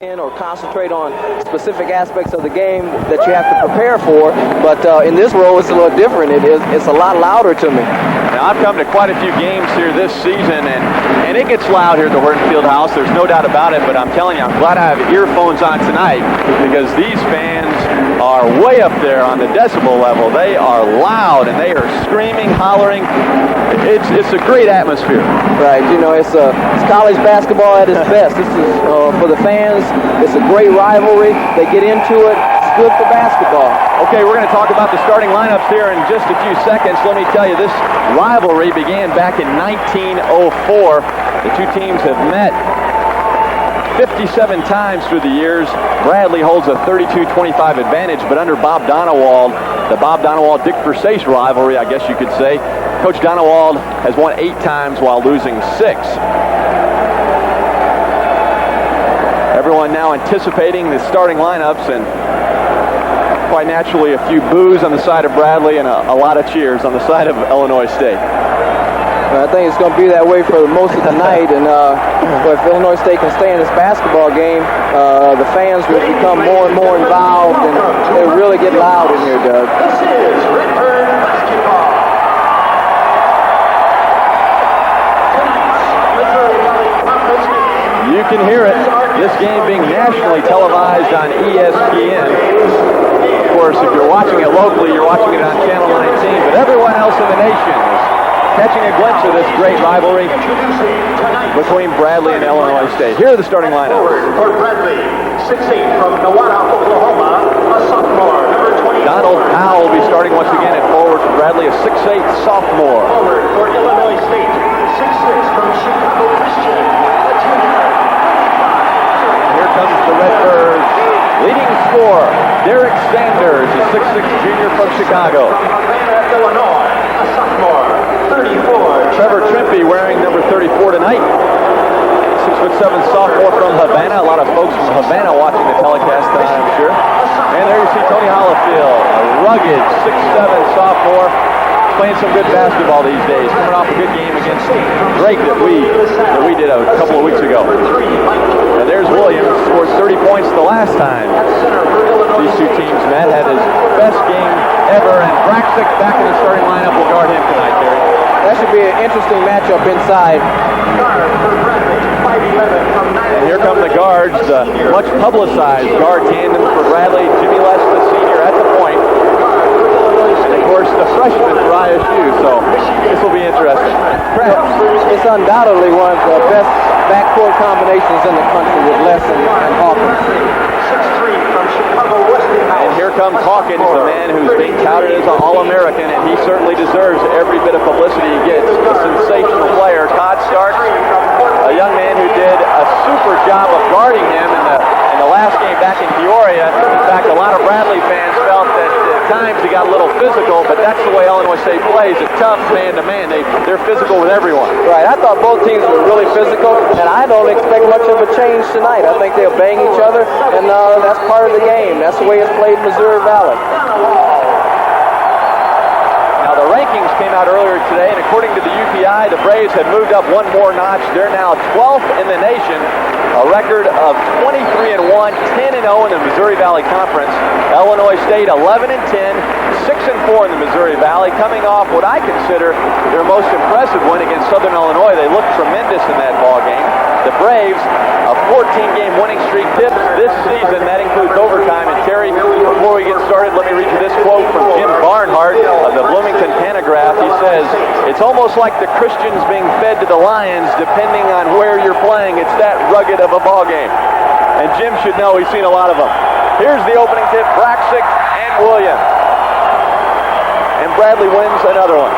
or concentrate on specific aspects of the game that you have to prepare for, but in this role it's a little different. It's a lot louder to me. Now, I've come to quite a few games here this season, and it gets loud here at the Horton Fieldhouse. There's no doubt about it, but I'm telling you, I'm glad I have earphones on tonight because these fans are way up there on the decibel level. They are loud, and they are screaming, hollering. It's a great atmosphere. Right, you know, it's college basketball at its best. This is for the fans. It's a great rivalry. They get into it. It's good for basketball. Okay, we're going to talk about the starting lineups here in just a few seconds. Let me tell you, this rivalry began back in 1904. The two teams have met 57 times through the years. Bradley holds a 32-25 advantage, but under Bob Donewald, the Bob Donewald-Dick Versace rivalry, I guess you could say, Coach Donewald has won 8 times while losing 6. Everyone now anticipating the starting lineups, and quite naturally a few boos on the side of Bradley and a lot of cheers on the side of Illinois State. I think it's going to be that way for most of the night, and if Illinois State can stay in this basketball game, the fans will become more and more involved, and they'll really get loud in here, Doug. This is Redbird basketball. You can hear it. This game being nationally televised on ESPN. Of course, if you're watching it locally, you're watching it on Channel 19, but everyone else in the nation is catching a glimpse of this great rivalry between Bradley and Illinois State. Here are the starting lineups. For Bradley, 6'8" from Nowata, Oklahoma, a sophomore, number 20. Donald Powell will be starting once again at forward for Bradley, a 6'8" sophomore. Forward for Illinois State, 6'6" from Chicago Christian, a junior. Here comes the Redbirds. Leading scorer, Derek Sanders, a 6'6" junior from Chicago. Illinois, a sophomore, 34. Trevor Trimpe wearing number 34 tonight. 6'7" sophomore from Havana. A lot of folks from Havana watching the telecast tonight, I'm sure. And there you see Tony Hollifield, a rugged 6'7" sophomore, playing some good basketball these days, coming off a good game against Drake that we did a couple of weeks ago. And there's Williams, scored 30 points the last time these two teams met, had his best game ever, and Braxic back in the starting lineup will guard him tonight, Terry. That should be an interesting matchup inside. And here come the guards, the much publicized guard tandem for Bradley, Jimmy Les, the senior, at the point. And of course, the freshman for ISU, so this will be interesting. It's undoubtedly one of the best backcourt combinations in the country with Les and Hawkins. 6'3" from Chicago Westinghouse. And here comes Hawkins, the man who's being touted as an All-American, and he certainly deserves every bit of publicity he gets. A sensational player, Todd Starks, a young man who did a super job of guarding him in the last game back in Peoria. In fact, a lot of Bradley fans felt that at times he got a little physical, but that's the way Illinois State plays. A tough man-to-man. They're physical with everyone. Right, I thought both teams were really physical, and I don't expect much of a change tonight. I think they'll bang each other, and that's part of the game. That's the way it's played in Missouri Valley. Now, the rankings came out earlier today, and according to the UPI, the Braves have moved up one more notch. They're now 12th in the nation, a record of 23-1, 10-0 in the Missouri Valley Conference. Illinois State 11-10, 6-4 in the Missouri Valley, coming off what I consider their most impressive win against Southern Illinois. They looked tremendous in that ball game. The Braves, a 14-game winning streak this season. That includes overtime. And Terry, before we get started, let me read you this quote from Jim Barnhart of the Bloomington Panagraph. He says, "It's almost like the Christians being fed to the Lions, depending on where you're playing. It's that rugged of a ball game." And Jim should know, he's seen a lot of them. Here's the opening tip, Braxic and Williams. And Bradley wins another one.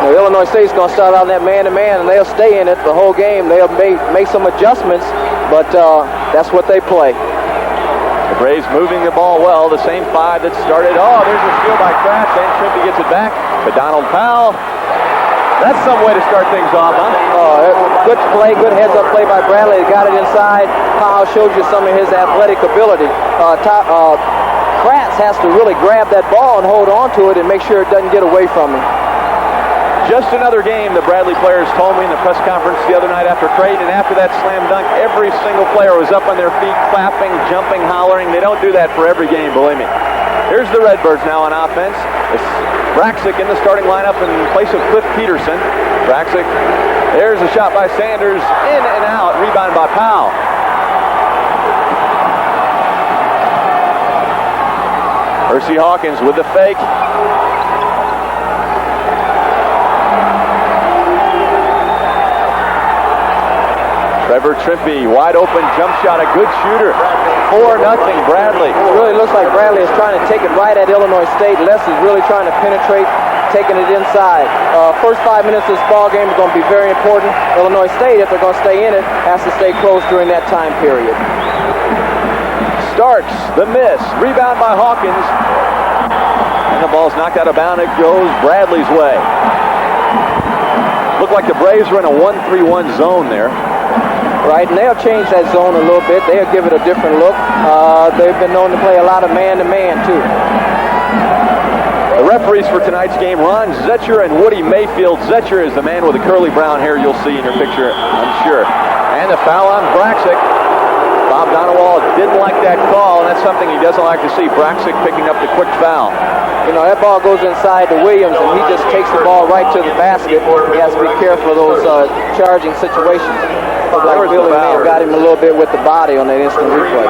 Now, Illinois State's going to start out that man-to-man, and they'll stay in it the whole game. They'll make some adjustments, but that's what they play. The Braves moving the ball well. The same 5 that started. Oh, there's a steal by Kratz, and Trimpe gets it back to Donald Powell. That's some way to start things off, huh? Good play, good heads-up play by Bradley. He got it inside. Powell showed you some of his athletic ability. Kratz has to really grab that ball and hold on to it and make sure it doesn't get away from him. Just another game, the Bradley players told me in the press conference the other night after Creighton, and after that slam dunk, every single player was up on their feet, clapping, jumping, hollering. They don't do that for every game, believe me. Here's the Redbirds now on offense. It's Braxic in the starting lineup in place of Cliff Peterson. Braxic, there's a shot by Sanders, in and out, rebound by Powell. Percy Hawkins with the fake. Trevor Trimpe, wide open jump shot, a good shooter. 4-0 Bradley. It really looks like Bradley is trying to take it right at Illinois State. Les is really trying to penetrate, taking it inside. First 5 minutes of this ball game is going to be very important. Illinois State, if they're going to stay in it, has to stay close during that time period. Starks, the miss, rebound by Hawkins. And the ball's knocked out of bounds. It goes Bradley's way. Looked like the Braves were in a 1-3-1 zone there. Right, and they'll change that zone a little bit. They'll give it a different look. They've been known to play a lot of man-to-man, too. The referees for tonight's game, Ron Zetcher and Woody Mayfield. Zetcher is the man with the curly brown hair you'll see in your picture, I'm sure. And the foul on Braxic. Bob Donewald didn't like that call, and that's something he doesn't like to see. Braxic picking up the quick foul. You know, that ball goes inside to Williams, and he just takes the ball right to the basket. He has to be careful of those charging situations. Like Billy may have got him a little bit with the body on that instant replay.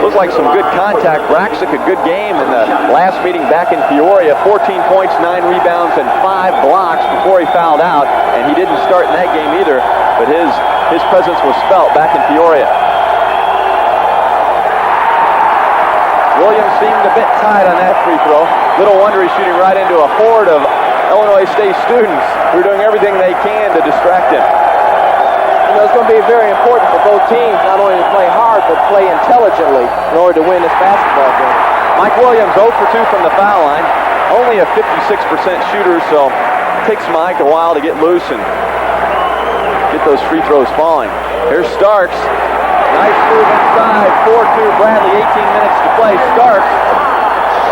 Looks like some good contact. Braxic, a good game in the last meeting back in Peoria. 14 points, 9 rebounds, and 5 blocks before he fouled out. And he didn't start in that game either, but his presence was felt back in Peoria. Williams seemed a bit tied on that free throw. Little wonder he's shooting right into a horde of Illinois State students who are doing everything they can to distract him. You know, it's going to be very important for both teams not only to play hard, but play intelligently in order to win this basketball game. Mike Williams 0 for 2 from the foul line. Only a 56% shooter, so it takes Mike a while to get loose and get those free throws falling. Here's Starks. Nice move inside. 4-2 Bradley, 18 minutes to play. Starks,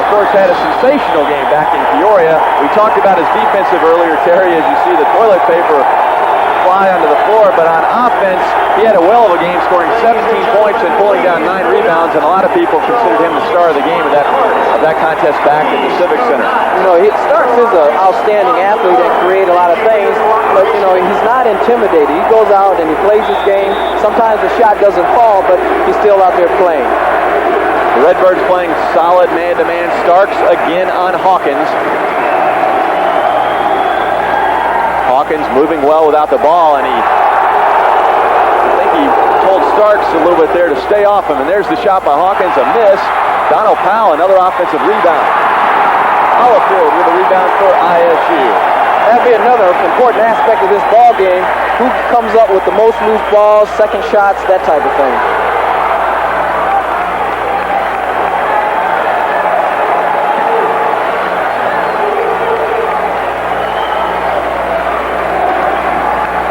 of course, had a sensational game back in Peoria. We talked about his defensive earlier, Terry, as you see the toilet paper fly onto the floor, but on offense, he had a well of a game, scoring 17 points and pulling down 9 rebounds, and a lot of people considered him the star of the game of that contest back at the Civic Center. You know, Starks is an outstanding athlete and create a lot of things, but, you know, he's not intimidated. He goes out and he plays his game. Sometimes the shot doesn't fall, but he's still out there playing. The Redbirds playing solid man-to-man. Starks again on Hawkins. Hawkins moving well without the ball, and I think he told Starks a little bit there to stay off him, and there's the shot by Hawkins, a miss. Donald Powell, another offensive rebound. Hollifield with a rebound for ISU. That'd be another important aspect of this ball game. Who comes up with the most loose balls, second shots, that type of thing.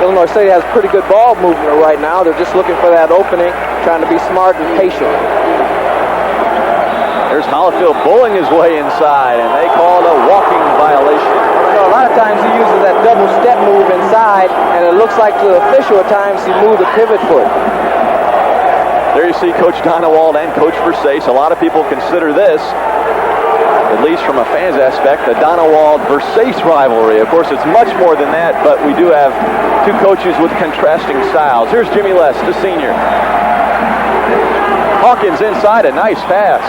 Illinois State has pretty good ball movement right now. They're just looking for that opening, trying to be smart and patient. There's Hollifield bowling his way inside, and they call it a walking violation. You know, a lot of times he uses that double step move inside, and it looks like to the official at times he moved the pivot foot. There you see Coach Donewald and Coach Versace. A lot of people consider this, at least from a fan's aspect, the Donewald-Versace rivalry. Of course, it's much more than that, but we do have two coaches with contrasting styles. Here's Jimmy Les, the senior. Hawkins inside, a nice pass.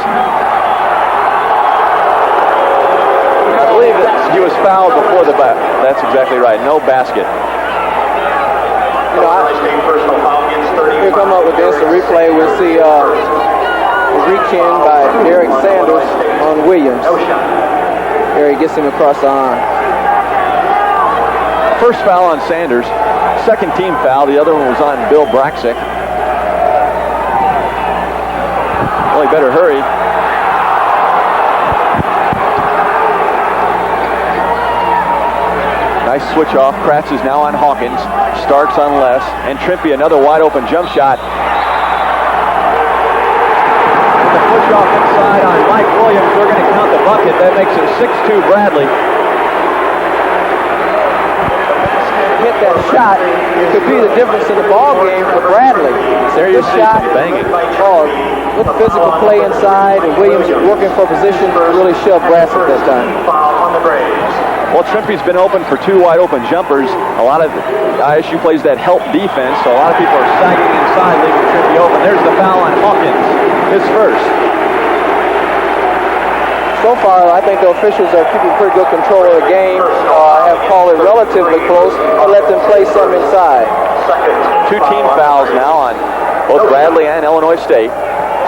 I believe that he was fouled before the bat. That's exactly right. No basket. You know, here come up with this, the replay. We'll see reach in by Derek Sanders on Williams. There he gets him across the arm. First foul on Sanders. Second team foul. The other one was on Bill Braxic. Well, he better hurry. Nice switch off. Kratz is now on Hawkins. Starks on Les. And Trimpe, another wide open jump shot. With the push off inside on Mike Williams. We're going to count the bucket. That makes it 6-2 Bradley. shot could be the difference in the ball game for Bradley. There you see shot, some banging. Good physical play inside, and Williams working for position to really shove Brassic that time. Foul on the Braves. Well, Trimpe's been open for 2 wide open jumpers. A lot of ISU plays that help defense, so a lot of people are sagging inside, leaving Trimpe open. There's the foul on Hawkins, his first. So far, I think the officials are keeping pretty good control of the game, have called it relatively close, and let them play some inside. 2 team fouls now on both Bradley and Illinois State.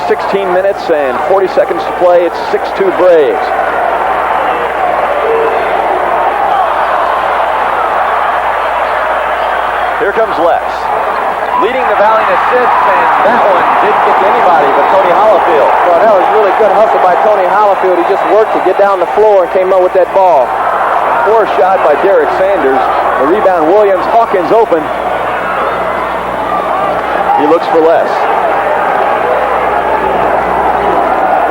16 minutes and 40 seconds to play. It's 6-2 Braves. Here comes Les, leading the Valley in assists, and that one didn't get to anybody but Tony Hollifield. Well, that was really good hustle by Tony Hollifield. He just worked to get down the floor and came up with that ball. Poor shot by Derek Sanders. The rebound, Williams. Hawkins open. He looks for Les.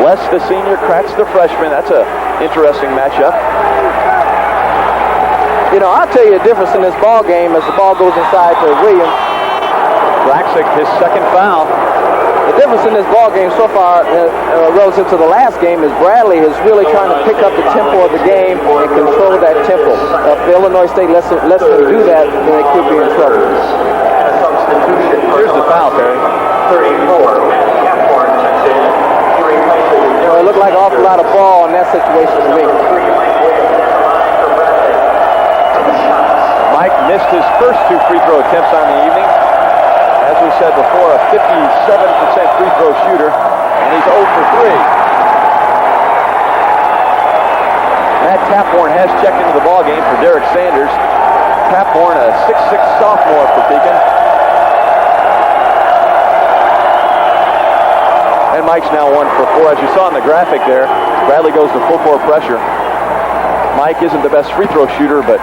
Les, the senior, cracks the freshman. That's an interesting matchup. You know, I'll tell you a difference in this ball game as the ball goes inside to Williams. Braxic, his second foul. The difference in this ball game so far, relative to the last game, is Bradley is really trying to pick up the tempo of the game and control that tempo. If Illinois State lets them do that, then they could be in trouble. And a substitution. Here's the foul, Terry. 34. Caphorn checks in. He replaces. You know, it looked like an awful lot of ball in that situation to me. Mike missed his first 2 free throw attempts on the evening. As we said before, a 57% free throw shooter, and he's 0 for 3. Matt Caphorn has checked into the ball game for Derek Sanders. Caphorn, a 6'6 sophomore for Pekin. And Mike's now 1 for 4. As you saw in the graphic there, Bradley goes to full court pressure. Mike isn't the best free throw shooter, but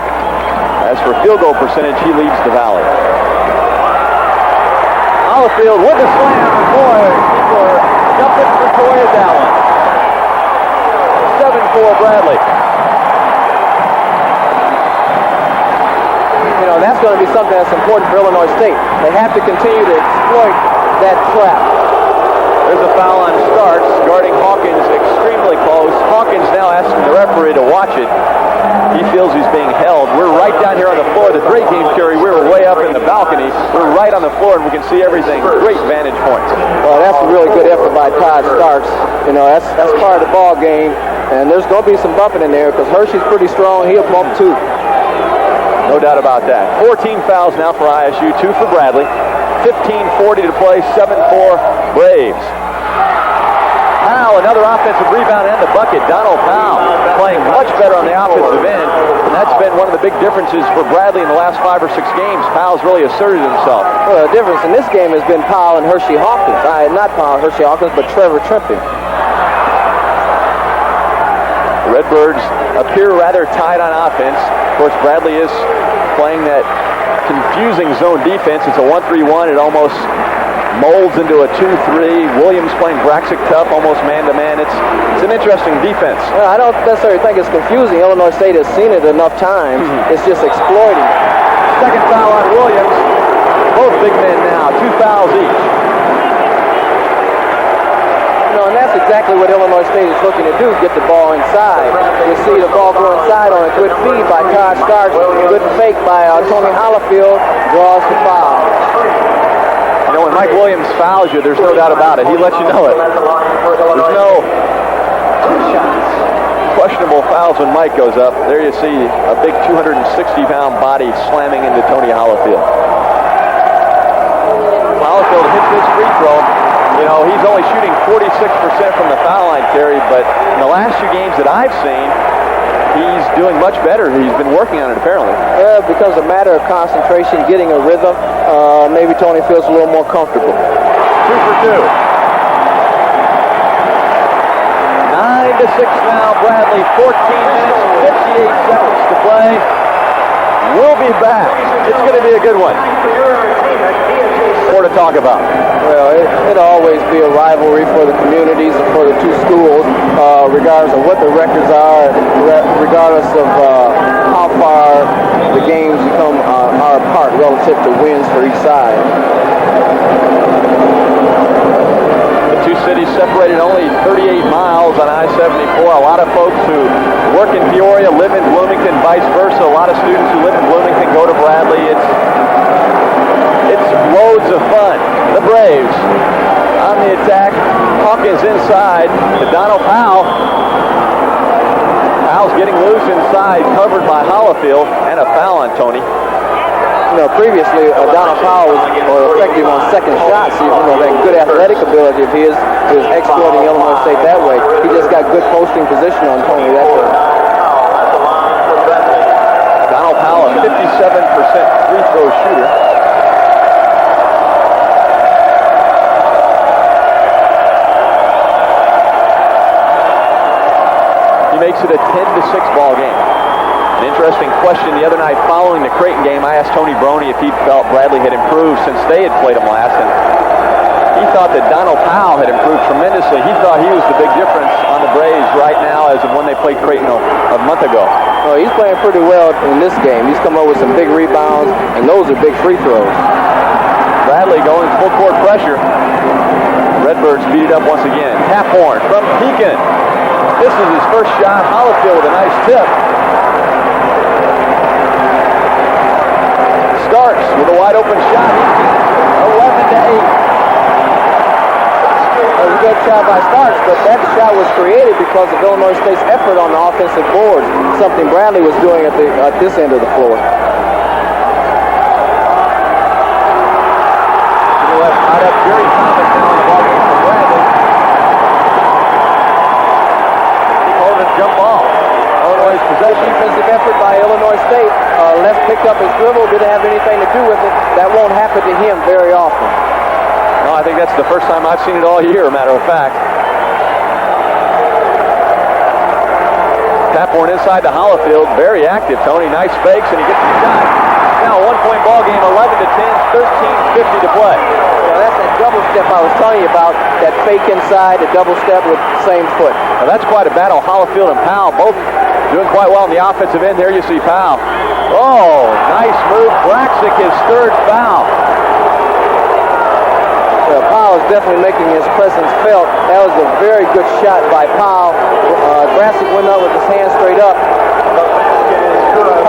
as for field goal percentage, he leads the Valley. Hollifield with the slam. Boy, people are jumping for joy at that one. 7-4 Bradley. You know, that's going to be something that's important for Illinois State. They have to continue to exploit that trap. There's a foul on Starks, guarding Hawkins extremely close. Hawkins now asking the referee to watch it. He feels he's being held. We're right down here on the floor. The great game, Kerry. We were way up in the balcony. We're right on the floor, and we can see everything. Great vantage points. Well, that's a really good effort by Todd Starks. You know, that's part of the ball game, and there's going to be some bumping in there because Hershey's pretty strong. He'll bump too. No doubt about that. 14 fouls now for ISU, 2 for Bradley. 15:40 to play, 7-4 Braves. Powell, another offensive rebound and the bucket. Donald Powell playing much better on the offensive end, and that's been one of the big differences for Bradley in the last 5 or 6 games. Powell's really asserted himself. Well, the difference in this game has been Powell and Hershey Hawkins. Not Powell and Hershey Hawkins, but Trevor Trimpe. The Redbirds appear rather tight on offense. Of course, Bradley is playing that confusing zone defense. It's a 1-3-1. It almost molds into a 2-3. Williams playing Braxic tough, almost man-to-man. It's an interesting defense. Well, I don't necessarily think it's confusing. Illinois State has seen it enough times. It's just exploiting. Second foul on Williams. Both big men now, 2 fouls each. You know, and that's exactly what Illinois State is looking to do, get the ball inside. You see the ball go inside on a good feed by Todd Starks, good fake by Tony Hollifield, draws the foul. You know, when Mike Williams fouls you, there's no doubt about it. He lets you know it. There's no questionable fouls when Mike goes up. There you see a big 260-pound body slamming into Tony Hollifield. Hollifield hits his free throw. You know, he's only shooting 46% from the foul line, Terry, but in the last 2 games that I've seen, he's doing much better. He's been working on it, apparently. It becomes a matter of concentration, getting a rhythm. Maybe Tony feels a little more comfortable. 2 for 2. 9-6 now, Bradley. 14 minutes, 58 seconds to play. We'll be back. It's going to be a good one. For your entertainment, more to talk about? Well, it'll always be a rivalry for the communities and for the two schools, regardless of what the records are, regardless of how far the games are apart relative to wins for each side. The two cities separated only 38 miles on I-74. A lot of folks who work in Peoria live in Bloomington, vice versa. A lot of students who live in Bloomington go to Bradley. It's loads of fun. The Braves on the attack. Hawkins inside to Donald Powell. Powell's getting loose inside, covered by Hollifield, and a foul on Tony. You know, previously Donald Powell was effective on second shots. You know, that good athletic ability of his was exploiting Illinois State that way. He just got good posting position on Tony that way. Donald Powell, a 57% free throw shooter. He makes it a 10-6 ball game. An interesting question the other night following the Creighton game. I asked Tony Brony if he felt Bradley had improved since they had played him last, and he thought that Donald Powell had improved tremendously. He thought he was the big difference on the Braves right now as of when they played Creighton a month ago. Well, he's playing pretty well in this game. He's come up with some big rebounds, and those are big free throws. Bradley going full court pressure. Redbirds beat it up once again. Taphorn from Pekin. This is his first shot. Hollifield with a nice tip. Starks with a wide open shot. 11-8. It was a good shot by Starks, but that shot was created because of Illinois State's effort on the offensive boards, something Bradley was doing at this end of the floor. Out up Jerry Thomas now on the ball game for Bradley. Jump ball. Illinois' possession. Defensive effort by Illinois State. Left picked up his dribble, didn't have anything to do with it. That won't happen to him very often. No, I think that's the first time I've seen it all year, matter of fact. Taphorn inside to Hollifield. Very active, Tony. Nice fakes, and he gets the shot. Now a one-point ball game, 11-10, 13:50 to play. Well, that's that double step I was telling you about. That fake inside, the double step with the same foot. Now that's quite a battle. Hollifield and Powell both doing quite well on the offensive end. There you see Powell. Oh, nice move. Braxic, his third foul. Well, Powell is definitely making his presence felt. That was a very good shot by Powell. Braxic went up with his hand straight up.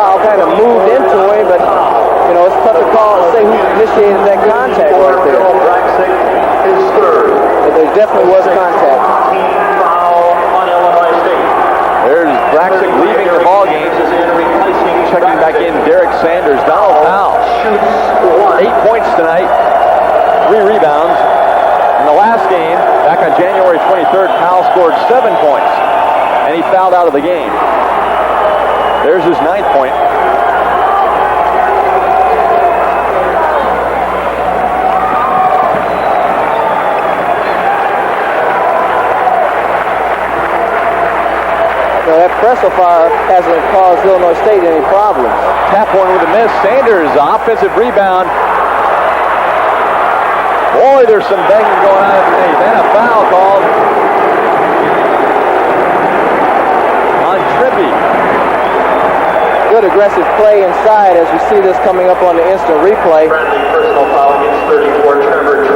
Powell kind of moved into him, but you know, it's tough to call and say who initiated that contact right there. But there definitely was contact. There's Braxic leaving the ball game. Checking back in, Derek Sanders. Donald Powell. 8 points tonight. 3 rebounds. In the last game, back on January 23rd, Powell scored 7 points. And he fouled out of the game. There's his 9th point. That pressure fire hasn't caused Illinois State any problems. Taphorn with a miss. Sanders, offensive rebound. Boy, there's some banging going on underneath. And a foul called on Trippy. Good aggressive play inside as we see this coming up on the instant replay.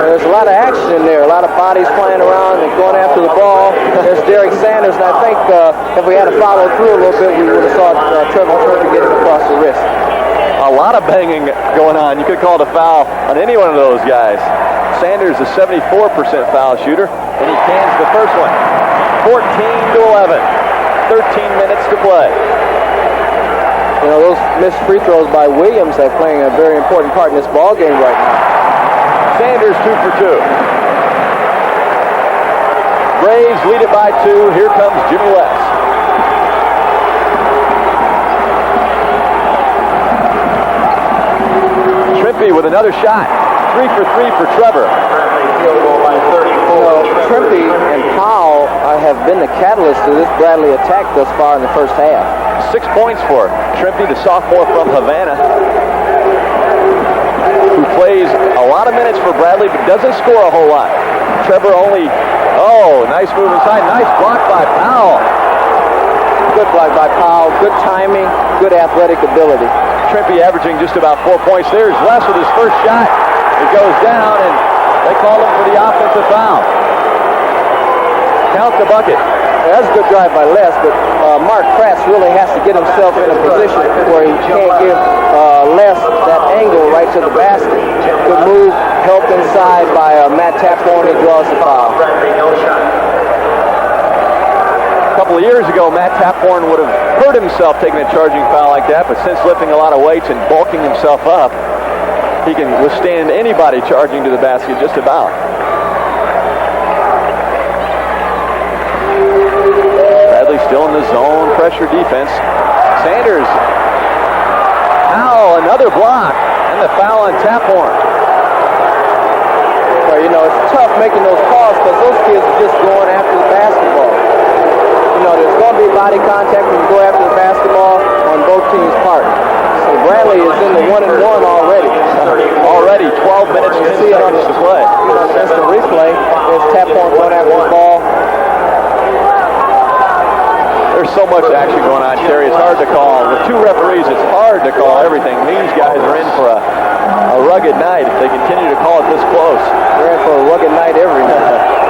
There's a lot of action in there, a lot of bodies flying around and going after the ball. There's Derek Sanders, and I think if we had to follow through a little bit, we would have saw Trevor Trippy getting across the wrist. A lot of banging going on. You could call it a foul on any one of those guys. Sanders, a 74% foul shooter, and he cans the first one. 14-11. 13 minutes to play. You know, those missed free throws by Williams are playing a very important part in this ball game right now. Sanders 2 for 2. Braves lead it by 2. Here comes Jimmy West. Trippy with another shot. 3 for 3 for Trevor. Trippy and Powell have been the catalyst to this Bradley attack thus far in the first half. 6 points for Trippy, the sophomore from Havana, who plays a A lot of minutes for Bradley, but doesn't score a whole lot. Trevor only, nice move inside. Nice block by Powell. Good block by Powell. Good timing. Good athletic ability. Trimpe averaging just about 4 points. There's Les with his first shot. It goes down, and they call him for the offensive foul. Count the bucket. That's a good drive by Les, but Mark Kratz really has to get himself in a position where he can't give Les that angle right to the basket. Good move, helped inside by Matt Taphorn. He draws the foul. A couple of years ago, Matt Taphorn would have hurt himself taking a charging foul like that, but since lifting a lot of weights and bulking himself up, he can withstand anybody charging to the basket just about. Bradley still in the zone pressure defense. Sanders. Powell, another block, and the foul on Taphorn. Well, it's tough making those calls because those kids are just going after the basketball. There's going to be body contact when you go after the basketball on both teams' part. So Bradley is in the 1-and-1 already. Already 12 minutes and 10 seconds to play. On the instant replay, there's Taphorn going after the ball. There's so much action going on, Terry. It's hard to call. With two referees, it's hard to call everything. These guys are in for a rugged night if they continue to call it this close. They're in for a rugged night every night.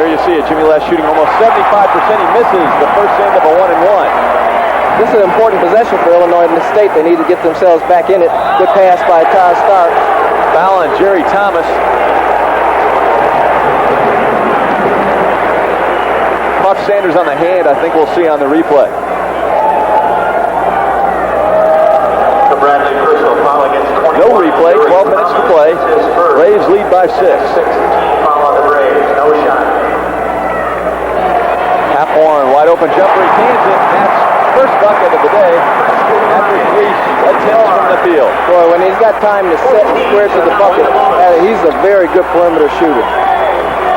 There you see it. Jimmy Les shooting almost 75%. He misses the first end of a 1-and-1. This is an important possession for Illinois in the state. They need to get themselves back in it. Good pass by Ty Stark. Foul on Jerry Thomas. Puff Sanders on the hand, I think we'll see on the replay. The Bradley personal foul against 21. No replay, 12 minutes to play. Braves lead by 6. 16 foul on the Braves, no shot. Taphorn, wide open jumper, he cans it. That's first bucket of the day after 3 attempts from the field. Boy, when he's got time to set and square to the bucket, he's a very good perimeter shooter.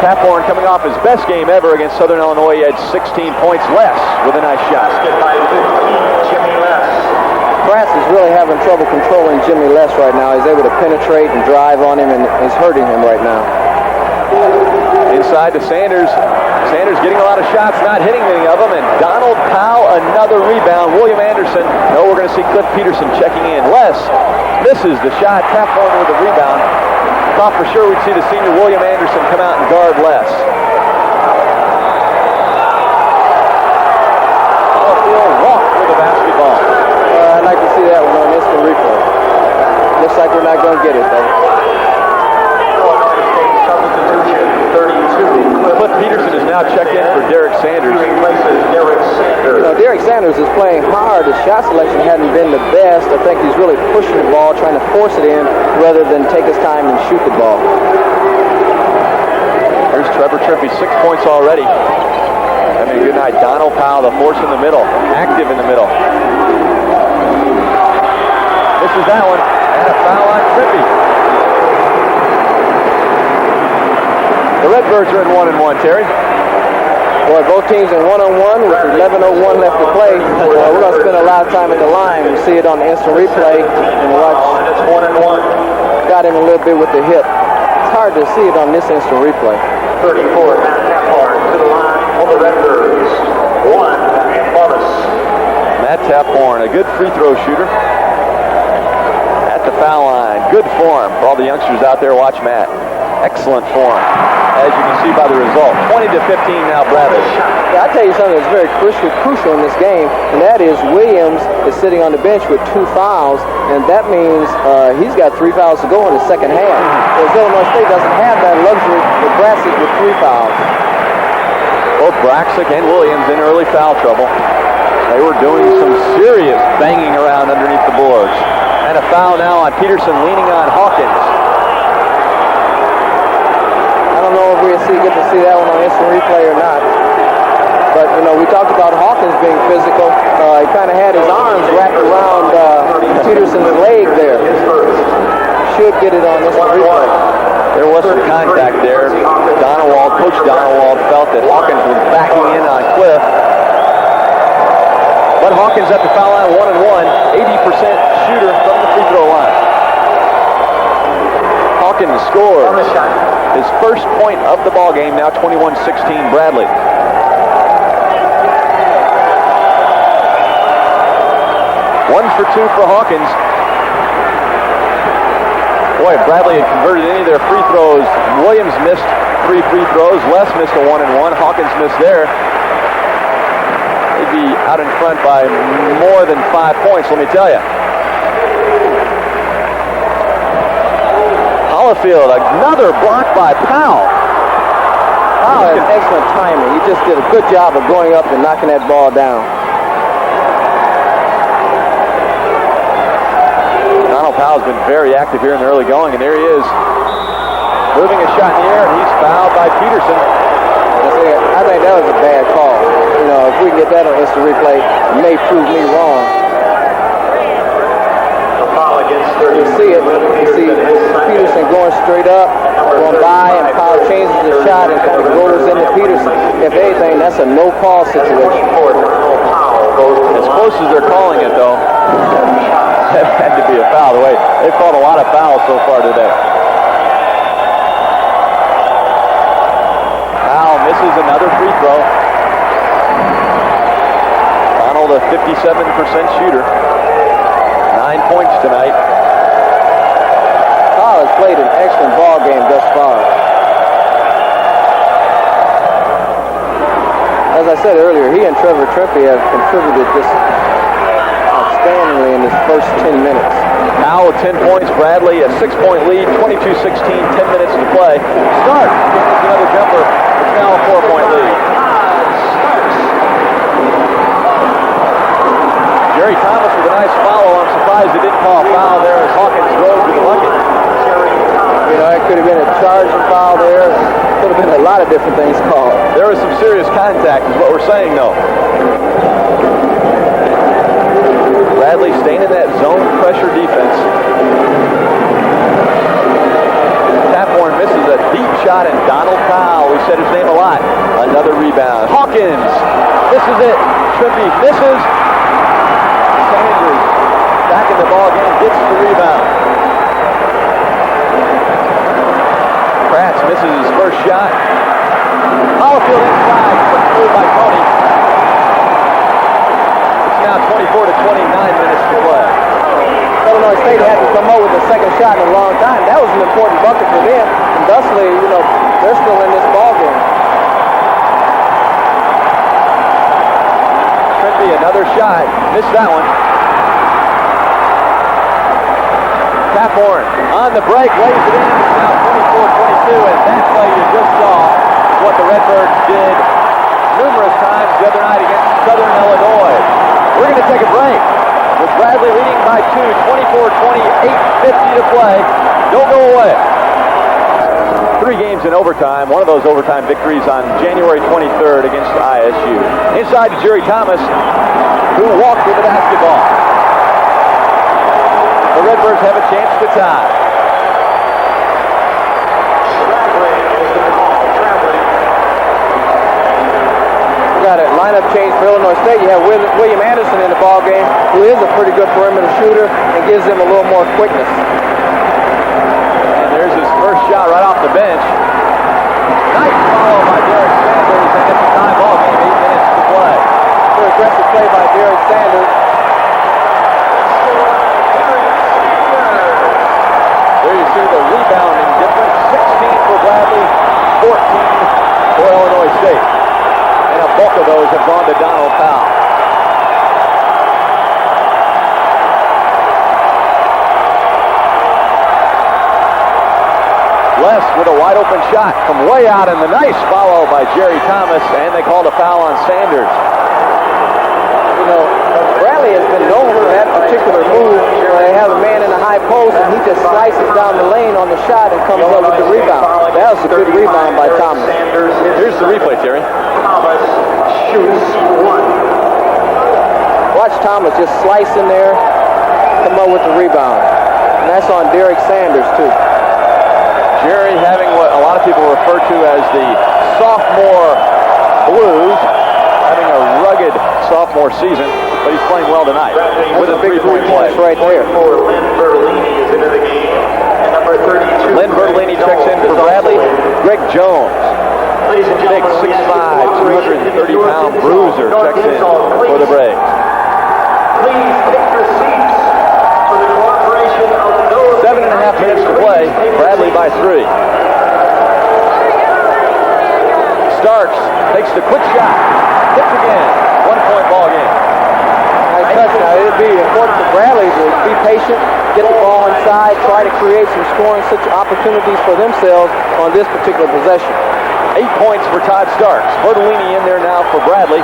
Taphorn coming off his best game ever against Southern Illinois. He had 16 points less with a nice shot. Basket by 15, Jimmy Les. Kratz is really having trouble controlling Jimmy Les right now. He's able to penetrate and drive on him, and is hurting him right now. Inside to Sanders. Sanders getting a lot of shots, not hitting any of them, and Donald Powell, another rebound. William Anderson, no, we're going to see Cliff Peterson checking in. Les misses the shot. Taphorn with the rebound. Thought for sure we'd see the senior William Anderson come out and guard Les. Field walk with the basketball. I'd like to see that one on instant replay. Looks like we're not going to get it, though. Substitution 32. Cliff Peterson is now checked in for Derek Sanders. Replaces Derek Sanders. Derek Sanders is playing hard. His shot selection hadn't been the best. I think he's really pushing the ball, trying to force it in rather than take his time and shoot the ball. Here's Trevor Trimpe, 6 points already. Having a good night. Donald Powell, the force in the middle, active in the middle. Misses that one, and a foul on Trimpe. The Redbirds are in 1-and-1, Terry. Boy, both teams in 1-on-1 with 11:01 left to play. We're going to spend a lot of time at the line. We see it on the instant replay and watch. It's 1-and-1. Got him a little bit with the hip. It's hard to see it on this instant replay. 34, Matt Taphorn to the line for the Redbirds. 1 and bonus. Matt Taphorn, a good free throw shooter. At the foul line. Good form for all the youngsters out there. Watch Matt. Excellent form, as you can see by the result. 20-15 now, Bradley. I'll tell you something that's very crucial in this game, and that is Williams is sitting on the bench with 2 fouls, and that means he's got 3 fouls to go in the second half. Because Illinois State doesn't have that luxury with Brassic with 3 fouls. Both Braxic and Williams in early foul trouble. They were doing some serious banging around underneath the boards. And a foul now on Peterson leaning on Hawkins. I don't know if we get to see that one on instant replay or not. But, we talked about Hawkins being physical. He kind of had his arms wrapped around Peterson's leg there. Should get it on instant replay. There was some contact there. Coach Donald felt that Hawkins was backing in on Cliff. But Hawkins at the foul line, 1-and-1, 80% shooter from the free throw line. Hawkins scores his first point of the ball game. Now 21-16 Bradley. One for two for Hawkins. Boy, if Bradley had converted any of their free throws, Williams missed 3 free throws. Les missed a 1-and-1. Hawkins missed there. They'd be out in front by more than 5 points, let me tell you. Hollifield, another block by Powell. Powell had excellent timing. He just did a good job of going up and knocking that ball down. Donald Powell's been very active here in the early going, and there he is. Moving a shot in the air, and he's fouled by Peterson. I think that was a bad call. You know, if we can get that on instant replay, it may prove me wrong. You see it. You see Peterson going straight up, going by, and Powell changes the shot and kind of rolls into Peterson. If anything, that's a no-call situation. As close as they're calling it, though, that had to be a foul. The way they've called a lot of fouls so far today. Powell misses another free throw. Donald, a 57% shooter. 9 points tonight. Powell has played an excellent ball game thus far. As I said earlier, he and Trevor Trippy have contributed just outstandingly in his first 10 minutes. Powell with 10 points, Bradley a 6-point lead, 22-16, 10 minutes to play. Start! Another jumper. It's now a 4-point lead. Jerry Thomas with a nice follow. I'm surprised they didn't call a foul there as Hawkins drove to the bucket. You know, it could have been a charging foul there. Could have been a lot of different things called. There was some serious contact is what we're saying, though. Bradley staying in that zone pressure defense. Taphorn misses a deep shot, and Donald Powell, we said his name a lot. Another rebound. Hawkins, this is it. Trippy misses. Sanders back in the ball game, gets the rebound. Kratz misses his first shot. Hollifield inside, quick move by Tony. It's now 24-29 minutes to play. Illinois State had to come up with a second shot in a long time. That was an important bucket for them. And thusly, you know, they're still in this ball game. Trippy, another shot. Missed that one. Taphorn on the break, lays it in. It's now 24-22, and that play you just saw is what the Redbirds did numerous times the other night against Southern Illinois. We're going to take a break with Bradley leading by 2, 24-20, 8:50 to play. Don't go away. 3 games in overtime. One of those overtime victories on January 23rd against ISU. Inside to Jerry Thomas, who walked with the basketball. The Redbirds have a chance to tie. We got a lineup change for Illinois State. You have William Anderson in the ball game, who is a pretty good perimeter shooter and gives them a little more quickness. And there's his first shot right off the bench. Nice follow by Derek Sanders, and it's a tie ball game, 8 minutes to play. Good aggressive play by Derek Sanders. There you see the rebounding difference. 16 for Bradley, 14 for Illinois State. And a bulk of those have gone to Donald Powell. Les with a wide open shot from way out, and the nice follow by Jerry Thomas, and they called a foul on Sanders. You know, Bradley has been known for that particular move where they have a man in the high post and he just slices down the lane on the shot and comes up with the rebound. That was a good rebound by Thomas. Here's the replay, Terry. Thomas shoots 1. Watch Thomas just slice in there, come up with the rebound. And that's on Derek Sanders, too. Jerry having what a lot of people refer to as the sophomore blues, having a rugged sophomore season, but he's playing well tonight with a big 3 points right there. Lynn Bertolini is into the game, and number 32. Lynn Bertolini Jones. Ladies and Big gentlemen, 6'5", 230-pound bruiser checks in for the Braves. Please take your seats for the cooperation of those. 7.5 minutes to play. Bradley by 3. Starks takes the quick shot. Hits again. 1-point ball game. Nice touch. Now, it'd be important for Bradley to be patient, get the ball inside, try to create some scoring opportunities for themselves on this particular possession. 8 points for Todd Starks. Bertolini in there now for Bradley,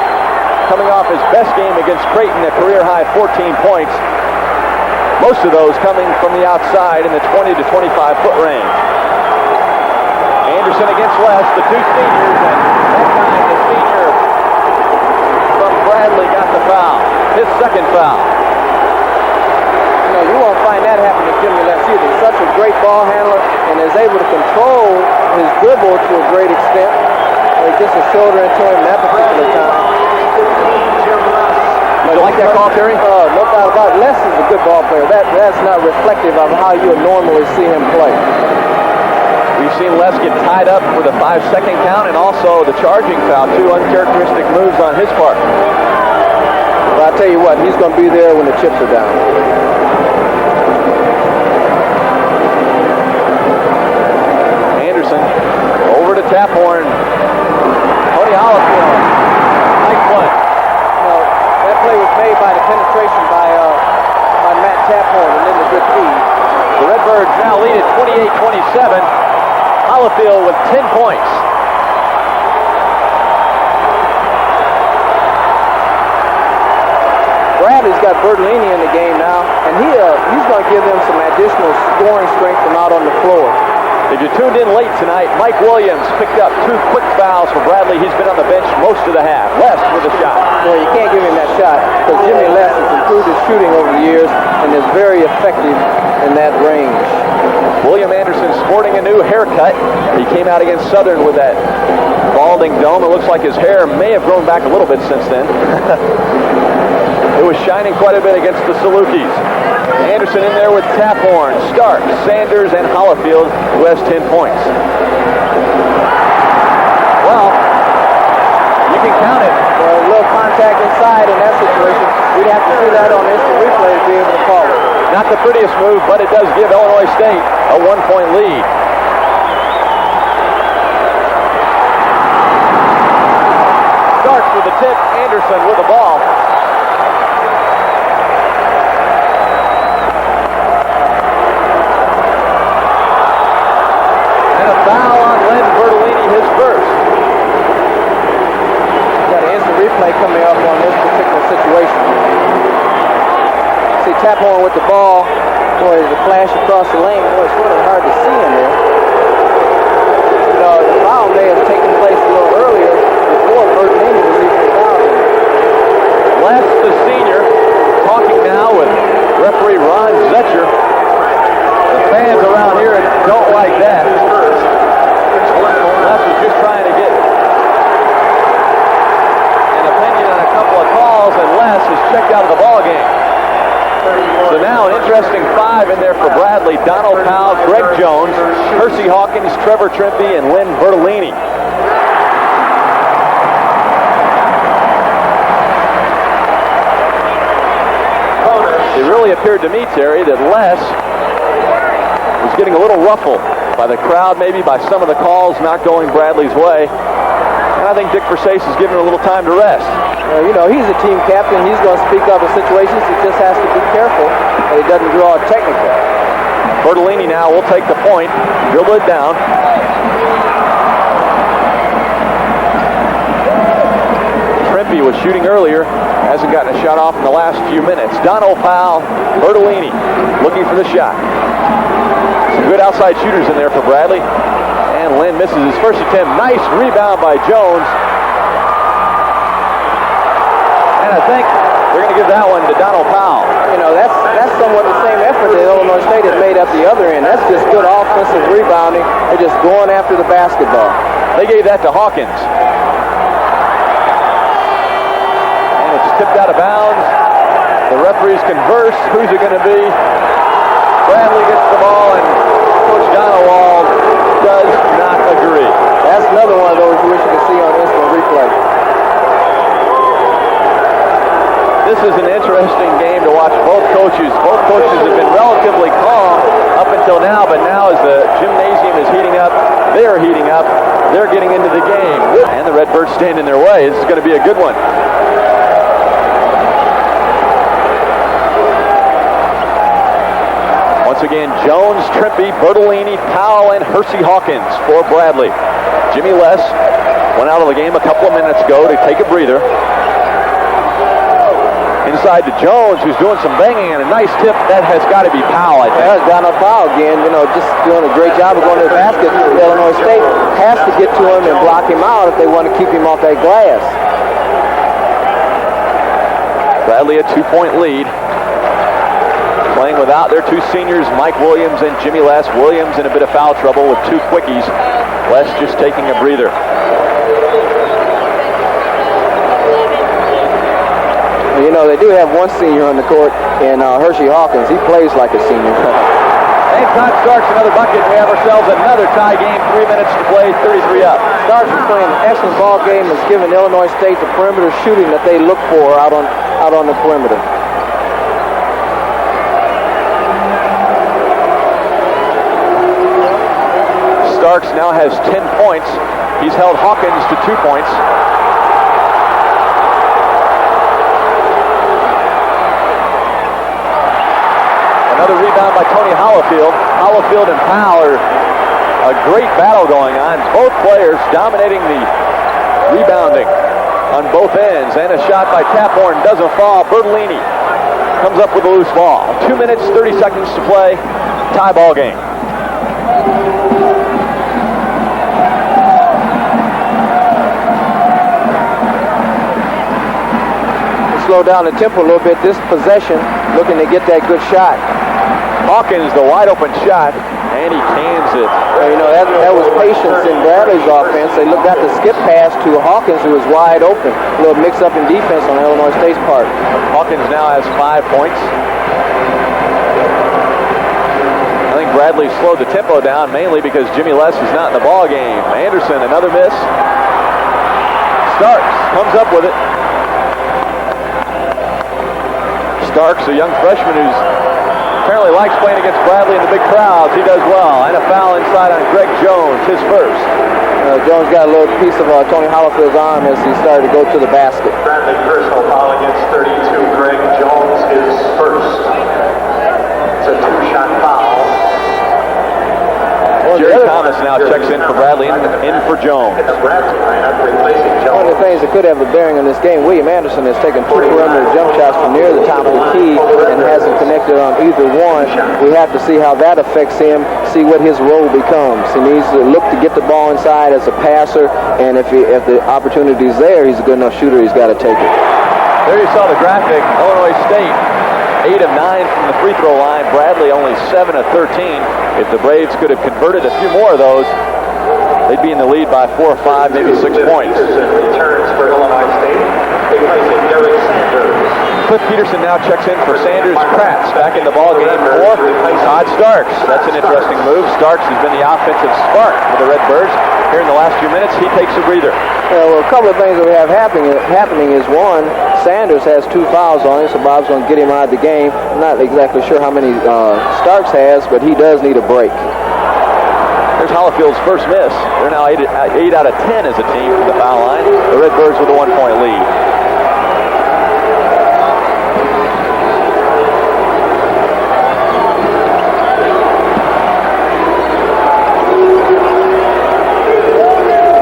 coming off his best game against Creighton, a career-high 14 points. Most of those coming from the outside in the 20 to 25-foot range. Anderson against West, the two seniors, and that time the senior from Bradley got the foul. His second foul. You know, you won't find that happen to Jimmy Les either. He's such a great ball handler and is able to control his dribble to a great extent. He gets a shoulder into him that particular time. You like that call, Terry? No doubt about it. Les is a good ball player. That's not reflective of how you would normally see him play. We've seen Les get tied up for the 5-second count and also the charging foul. Two uncharacteristic moves on his part. But I'll tell you what, he's going to be there when the chips are down. Anderson over to Taphorn. Tony Hollifield. Nice play. You know, that play was made by the penetration by Matt Taphorn and then the good feed. The Redbirds now lead at 28-27. Hollifield with 10 points. Bradley's got Bertolini in the game now, and he's going to give them some additional scoring strength from out on the floor. If you tuned in late tonight, Mike Williams picked up 2 quick fouls for Bradley. He's been on the bench most of the half. Les with a shot. Well, you can't give him that shot because Jimmy Les has improved his shooting over the years and is very effective in that range. William Anderson sporting a new haircut. He came out against Southern with that balding dome. It looks like his hair may have grown back a little bit since then. It was shining quite a bit against the Salukis. Anderson in there with Taphorn, Stark, Sanders, and Hollifield, who has 10 points. Well, you can count it. Well, a little contact inside in that situation. We'd have to see that on instant replay to be able to call it. Not the prettiest move, but it does give Illinois State a 1-point lead. Stark with the tip, Anderson with the ball. Foul on Len Bertolini, his first. Got an instant replay coming up on this particular situation. See Taphorn with the ball. Boy, there's a flash across the lane. Boy, it's really hard to see in there. You know, the foul may have taken place a little earlier before Bertolini was even fouled. Les, the senior, talking now with referee Ron Zetcher. The fans around here don't like that. Les was just trying to get an opinion on a couple of calls, and Les is checked out of the ball game. So now an interesting 5 in there for Bradley. Donald Powell, Greg Jones, Percy Hawkins, Trevor Trimpe, and Lynn Bertolini. It really appeared to me, Terry, that Les was getting a little ruffled by the crowd, maybe by some of the calls not going Bradley's way. And I think Dick Versace is giving him a little time to rest. You know, he's a team captain. He's going to speak up in situations. He just has to be careful that he doesn't draw a technical. Bertolini now will take the point, dribble it down. Trimpe was shooting earlier, hasn't gotten a shot off in the last few minutes. Donald Powell, Bertolini looking for the shot. Some good outside shooters in there for Bradley. And Lynn misses his first attempt. Nice rebound by Jones. And I think they're going to give that one to Donald Powell. You know, that's somewhat the same effort that Illinois State has made up the other end. That's just good offensive rebounding. They're just going after the basketball. They gave that to Hawkins. And it's tipped out of bounds. The referees converse. Who's it going to be? Bradley gets the ball, and Coach Donowald does not agree. is an interesting game to watch both coaches. Both coaches have been relatively calm up until now, but now as the gymnasium is heating up, they're heating up, they're getting into the game. And the Redbirds stand in their way. This is going to be a good one. Once again, Jones, Trimpe, Bertolini, Powell, and Hersey Hawkins for Bradley. Jimmy Les went out of the game a couple of minutes ago to take a breather. Inside to Jones, who's doing some banging, and a nice tip. That has got to be Powell, I think. That's Donald Powell again, just doing a great job of going to the basket. Illinois State has to get to him and block him out if they want to keep him off that glass. Bradley a 2-point lead. Playing without their two seniors, Mike Williams and Jimmy Les. Williams in a bit of foul trouble with two quickies. Les just taking a breather. They do have one senior on the court in Hersey Hawkins. He plays like a senior. And Todd Starks another bucket. We have ourselves another tie game. 3 minutes to play, 33 up. Starks is playing an excellent ball game. Has given Illinois State the perimeter shooting that they look for out on the perimeter. Starks now has 10 points. He's held Hawkins to 2 points. Another rebound by Tony Hollifield. Hollifield and Powell are a great battle going on. Both players dominating the rebounding on both ends. And a shot by Taphorn doesn't fall. Bertolini comes up with a loose ball. 2 minutes, 30 seconds to play. Tie ball game. Slow down the tempo a little bit this possession, looking to get that good shot. Hawkins, the wide open shot, and he cans it. That was patience in Bradley's offense. They got the skip pass to Hawkins, who was wide open. A little mix up in defense on Illinois State's part. Hawkins now has 5 points. I think Bradley slowed the tempo down mainly because Jimmy Les is not in the ball game. Anderson, another miss. Starks comes up with it. Starks, a young freshman who's apparently likes playing against Bradley in the big crowds. He does well. And a foul inside on Greg Jones, his first. Jones got a little piece of Tony Hollifield's arm as he started to go to the basket. Bradley personal foul against 32. Greg Jones is first. It's a 2-shot foul. Jerry Thomas now checks in for Bradley, in for Jones. One of the things that could have a bearing on this game, William Anderson has taken 2 perimeter jump shots from near the top of the key and hasn't connected on either one. We have to see how that affects him, see what his role becomes. He needs to look to get the ball inside as a passer, and if the opportunity is there, he's a good enough shooter, he's got to take it. There you saw the graphic. Illinois State 8 of 9 from the free throw line. Bradley only 7 of 13. If the Braves could have converted a few more of those, they'd be in the lead by 4 or 5, maybe 6 points. Returns for Illinois State, replacing Derek Sanders. Cliff Peterson now checks in for Sanders. Kratz back in the ball game for Todd Starks. That's an interesting move. Starks has been the offensive spark for the Redbirds. Here in the last few minutes, he takes a breather. Well, a couple of things that we have happening is, one, Sanders has 2 fouls on him, so Bob's going to get him out of the game. I'm not exactly sure how many Starks has, but he does need a break. There's Hollifield's first miss. They're now 8 out of 10 as a team from the foul line. The Redbirds with a 1-point lead.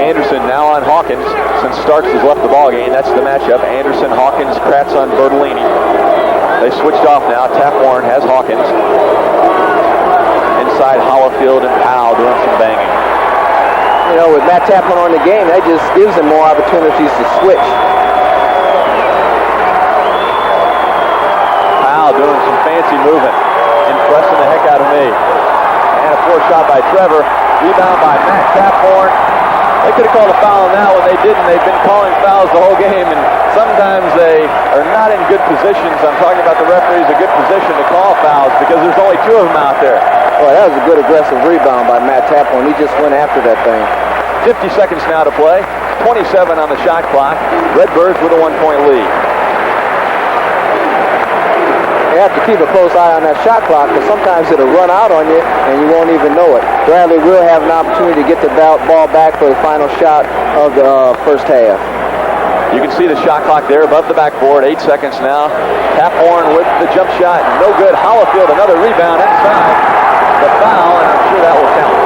Anderson now on Hawkins since Starks has left the ball game. That's the matchup. Anderson, Hawkins, Kratz on Bertolini. They switched off now. Taphorn has Hawkins. Inside Hollifield and Powell doing some banging. With Matt Taphorn on the game, that just gives them more opportunities to switch. Powell doing some fancy movement, impressing the heck out of me. And a 4 shot by Trevor. Rebound by Matt Taphorn. They could have called a foul on that one. They didn't. They've been calling fouls the whole game, and sometimes they are not in good positions. I'm talking about the referees, a good position to call fouls because there's only 2 of them out there. Well, that was a good aggressive rebound by Matt Taphorn. He just went after that thing. 50 seconds now to play. 27 on the shot clock. Redbirds with a 1-point lead. You have to keep a close eye on that shot clock because sometimes it'll run out on you and you won't even know it. Bradley will have an opportunity to get the ball back for the final shot of the first half. You can see the shot clock there above the backboard. 8 seconds now. Caphorn with the jump shot. No good. Hollifield, another rebound inside the foul, and I'm sure that will count.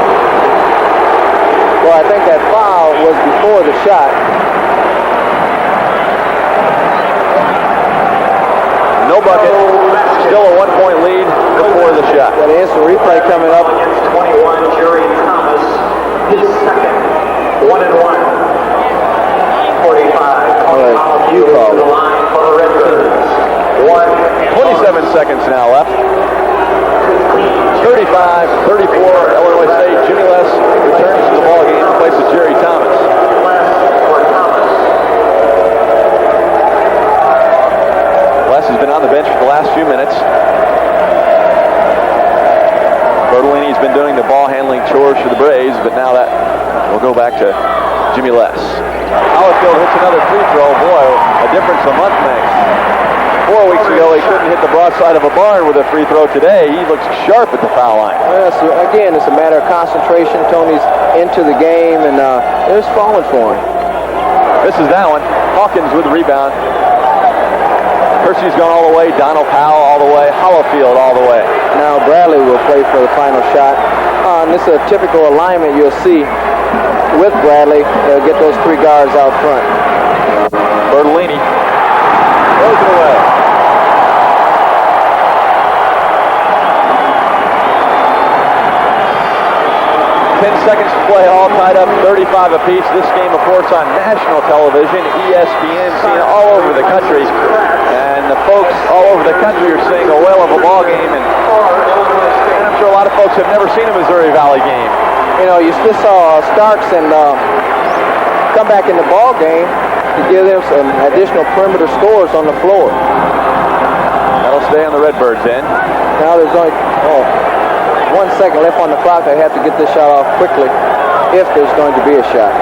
Well, I think that foul was before the shot. No bucket. Still a 1-point lead before the shot. Got an instant replay coming up. Against 21, Jerry Thomas, his second. 1-1. 45. You call the line for the Redbirds. 27 seconds now left. 35-34, Illinois State. Jimmy Les returns to the ball game in place of Jerry Thomas. Les has been on the bench for the last few minutes. Bertolini's been doing the ball handling chores for the Braves, but now that will go back to Jimmy Les. Hollifield hits another free throw. Boy, a difference a month makes. 4 weeks ago, he couldn't hit the broadside of a barn with a free throw. Today, he looks sharp at the foul line. Well, so again, it's a matter of concentration. Tony's into the game, and it's falling for him. This is that one. Hawkins with the rebound. Percy's gone all the way. Donald Powell all the way. Hollifield all the way. Now Bradley will play for the final shot. And this is a typical alignment you'll see with Bradley. They'll get those 3 guards out front. Bertolini throws it away. 10 seconds to play, all tied up 35 apiece. This game, of course, on national television, ESPN, seen all over the country. And the folks all over the country are seeing a whale of a ball game. And I'm sure a lot of folks have never seen a Missouri Valley game. You know, you just saw Starks and come back in the ball game to give them some additional perimeter scores on the floor. That'll stay on the Redbirds' end. Now there's only 1 second left on the clock. They have to get this shot off quickly if there's going to be a shot.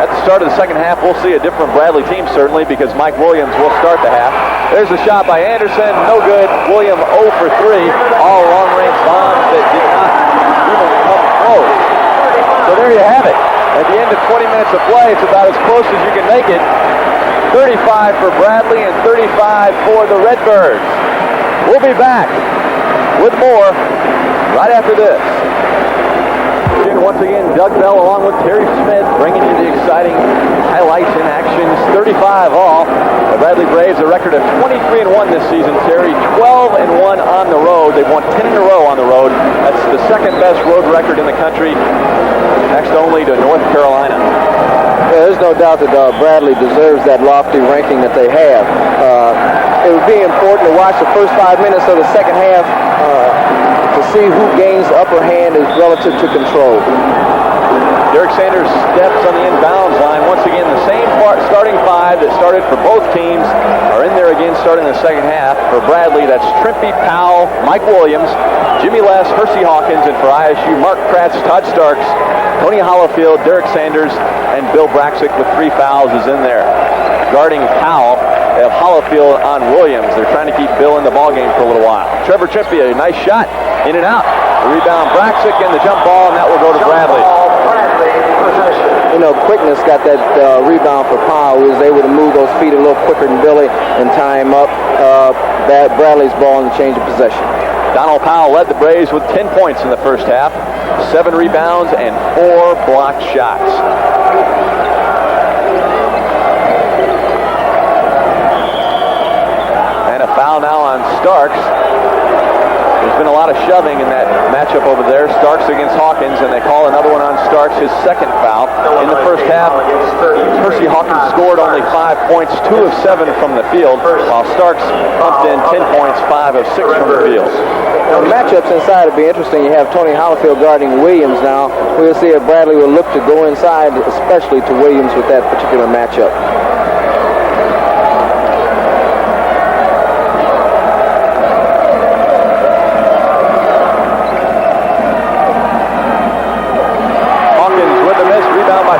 At the start of the second half, we'll see a different Bradley team, certainly, because Mike Williams will start the half. There's a shot by Anderson. No good. William 0 for 3. All long-range bombs that did not even come close. So there you have it. At the end of 20 minutes of play, it's about as close as you can make it. 35 for Bradley and 35 for the Redbirds. We'll be back with more right after this. Once again, Doug Bell along with Terry Smith bringing you the exciting highlights and actions. 35 all. The Bradley Braves a record of 23-1 this season, Terry. 12-1 on the road. They've won 10 in a row on the road. That's the second best road record in the country, next only to North Carolina. Yeah, there's no doubt that Bradley deserves that lofty ranking that they have. It would be important to watch the first 5 minutes of the second half to see who gains the upper hand is relative to control. Derek Sanders steps on the inbounds line. Once again, the same starting 5 that started for both teams are in there again starting the second half. For Bradley, that's Trimpey, Powell, Mike Williams, Jimmy Les, Hersey Hawkins, and for ISU, Mark Kratz, Todd Starks, Tony Hollifield, Derek Sanders, and Bill Braxick with 3 fouls is in there. Guarding Powell, they have Hollifield on Williams. They're trying to keep Bill in the ballgame for a little while. Trevor Trimpey, a nice shot, in and out. The rebound, Braxick, and the jump ball, and that will go to Bradley. You know, quickness got that rebound for Powell, who was able to move those feet a little quicker than Billy and tie him up. Bradley's ball in the change of possession. Donald Powell led the Braves with 10 points in the first half, 7 rebounds, and 4 blocked shots. And a foul now on Starks. There's been a lot of shoving in that matchup over there. Starks against Hawkins, and they call another one on Starks, his second foul. In the first half, Percy Hawkins scored only 5 points, 2 of 7 from the field, while Starks pumped in 10 points, 5 of 6 from the field. Now, the matchups inside will be interesting. You have Tony Hollifield guarding Williams now. We'll see if Bradley will look to go inside, especially to Williams with that particular matchup.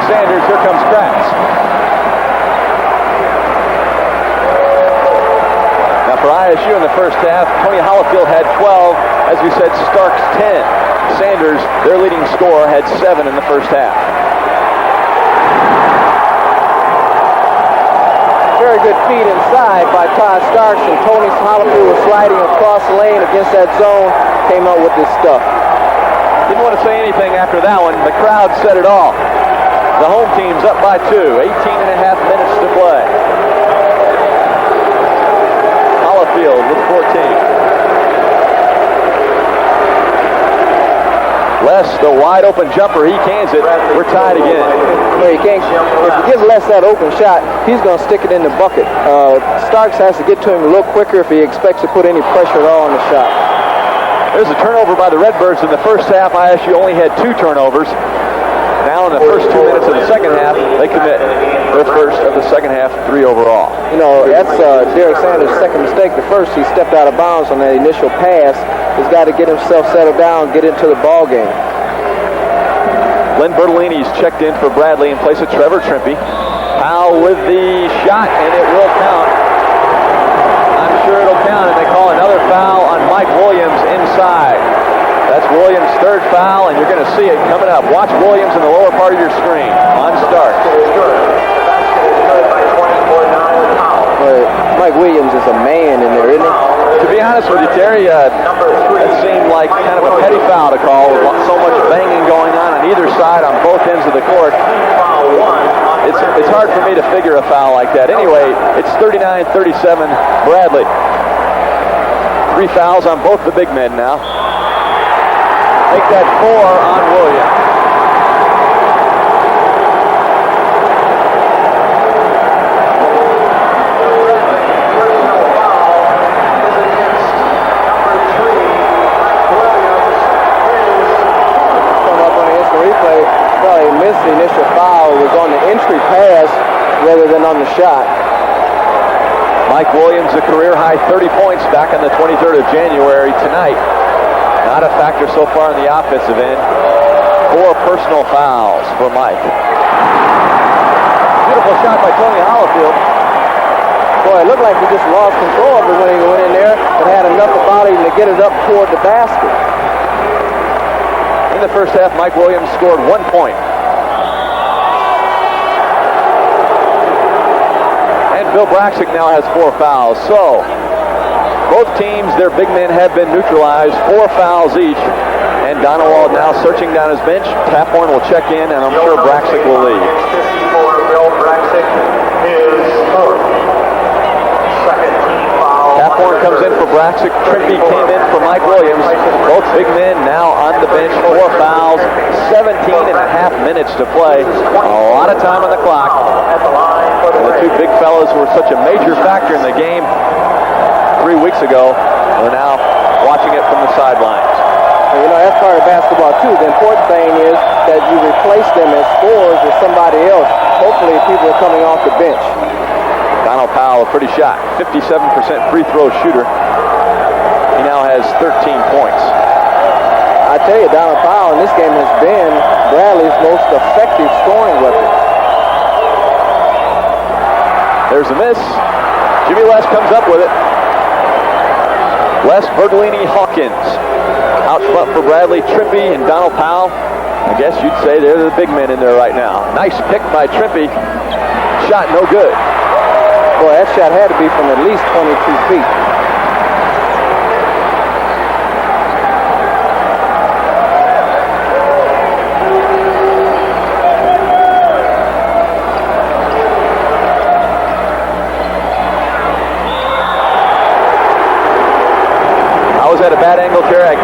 Sanders, here comes Kratz. Now for ISU in the first half. Tony Hollifield had 12. As we said, Starks 10. Sanders, their leading scorer, had 7 in the first half. Very good feed inside by Todd Starks, and Tony Hollifield was sliding across the lane against that zone, came up with this stuff. Didn't want to say anything after that one. The crowd said it all. The home team's up by 2, 18 and a half minutes to play. Hollifield with 14. Les, the wide open jumper, he cans it. We're tied again. Well, you can't, if you give Les that open shot, he's going to stick it in the bucket. Starks has to get to him a little quicker if he expects to put any pressure at all on the shot. There's a turnover by the Redbirds in the first half. ISU only had 2 turnovers. Now in the first 2 minutes of the second half, they commit their first of the second half, 3 overall. You know, that's Derek Sanders' second mistake. The first, he stepped out of bounds on that initial pass. He's got to get himself settled down, get into the ball game. Len Bertolini's checked in for Bradley in place of Trevor Trimpe. Powell with the shot, and it will count. I'm sure it'll count, and they call another foul on Mike Williams inside. That's Williams' 3rd foul, and you're going to see it coming up. Watch Williams in the lower part of your screen on Starks. Mike Williams is a man in there, isn't he? To be honest with you, Terry, it seemed like kind of a petty foul to call with so much banging going on either side on both ends of the court. It's hard for me to figure a foul like that. Anyway, it's 39-37 Bradley. 3 fouls on both the big men now. Make that 4 on Williams. The initial foul was on the entry pass rather than on the shot. Mike Williams, a career-high 30 points back on the 23rd of January tonight. Not a factor so far in the offensive end. 4 personal fouls for Mike. Beautiful shot by Tony Hollifield. Boy, it looked like he just lost control of it when he went in there, but had enough about him to get it up toward the basket. In the first half, Mike Williams scored 1 point. Bill Braxic now has 4 fouls. So, both teams, their big men have been neutralized. 4 fouls each. And Donowald now searching down his bench. Taphorn will check in, and I'm sure Braxic will leave. Bill Braxic is 4th. Second team foul. Taphorn comes in for Braxic. Trimpe came in for Mike Williams. Both big men now on the bench. 4 fouls. 17 and a half minutes to play. A lot of time on the clock. And the 2 big fellows who were such a major factor in the game 3 weeks ago are now watching it from the sidelines. You know, that's part of basketball, too. The important thing is that you replace them as scorers with somebody else. Hopefully, people are coming off the bench. Donald Powell, a pretty shot. 57% free throw shooter. He now has 13 points. I tell you, Donald Powell in this game has been Bradley's most effective scoring weapon. There's a miss. Jimmy Les comes up with it. Les Bertolini Hawkins. Out front for Bradley, Trimpe, and Donald Powell. I guess you'd say they're the big men in there right now. Nice pick by Trimpe. Shot no good. Boy, that shot had to be from at least 22 feet. At a bad angle, Terry.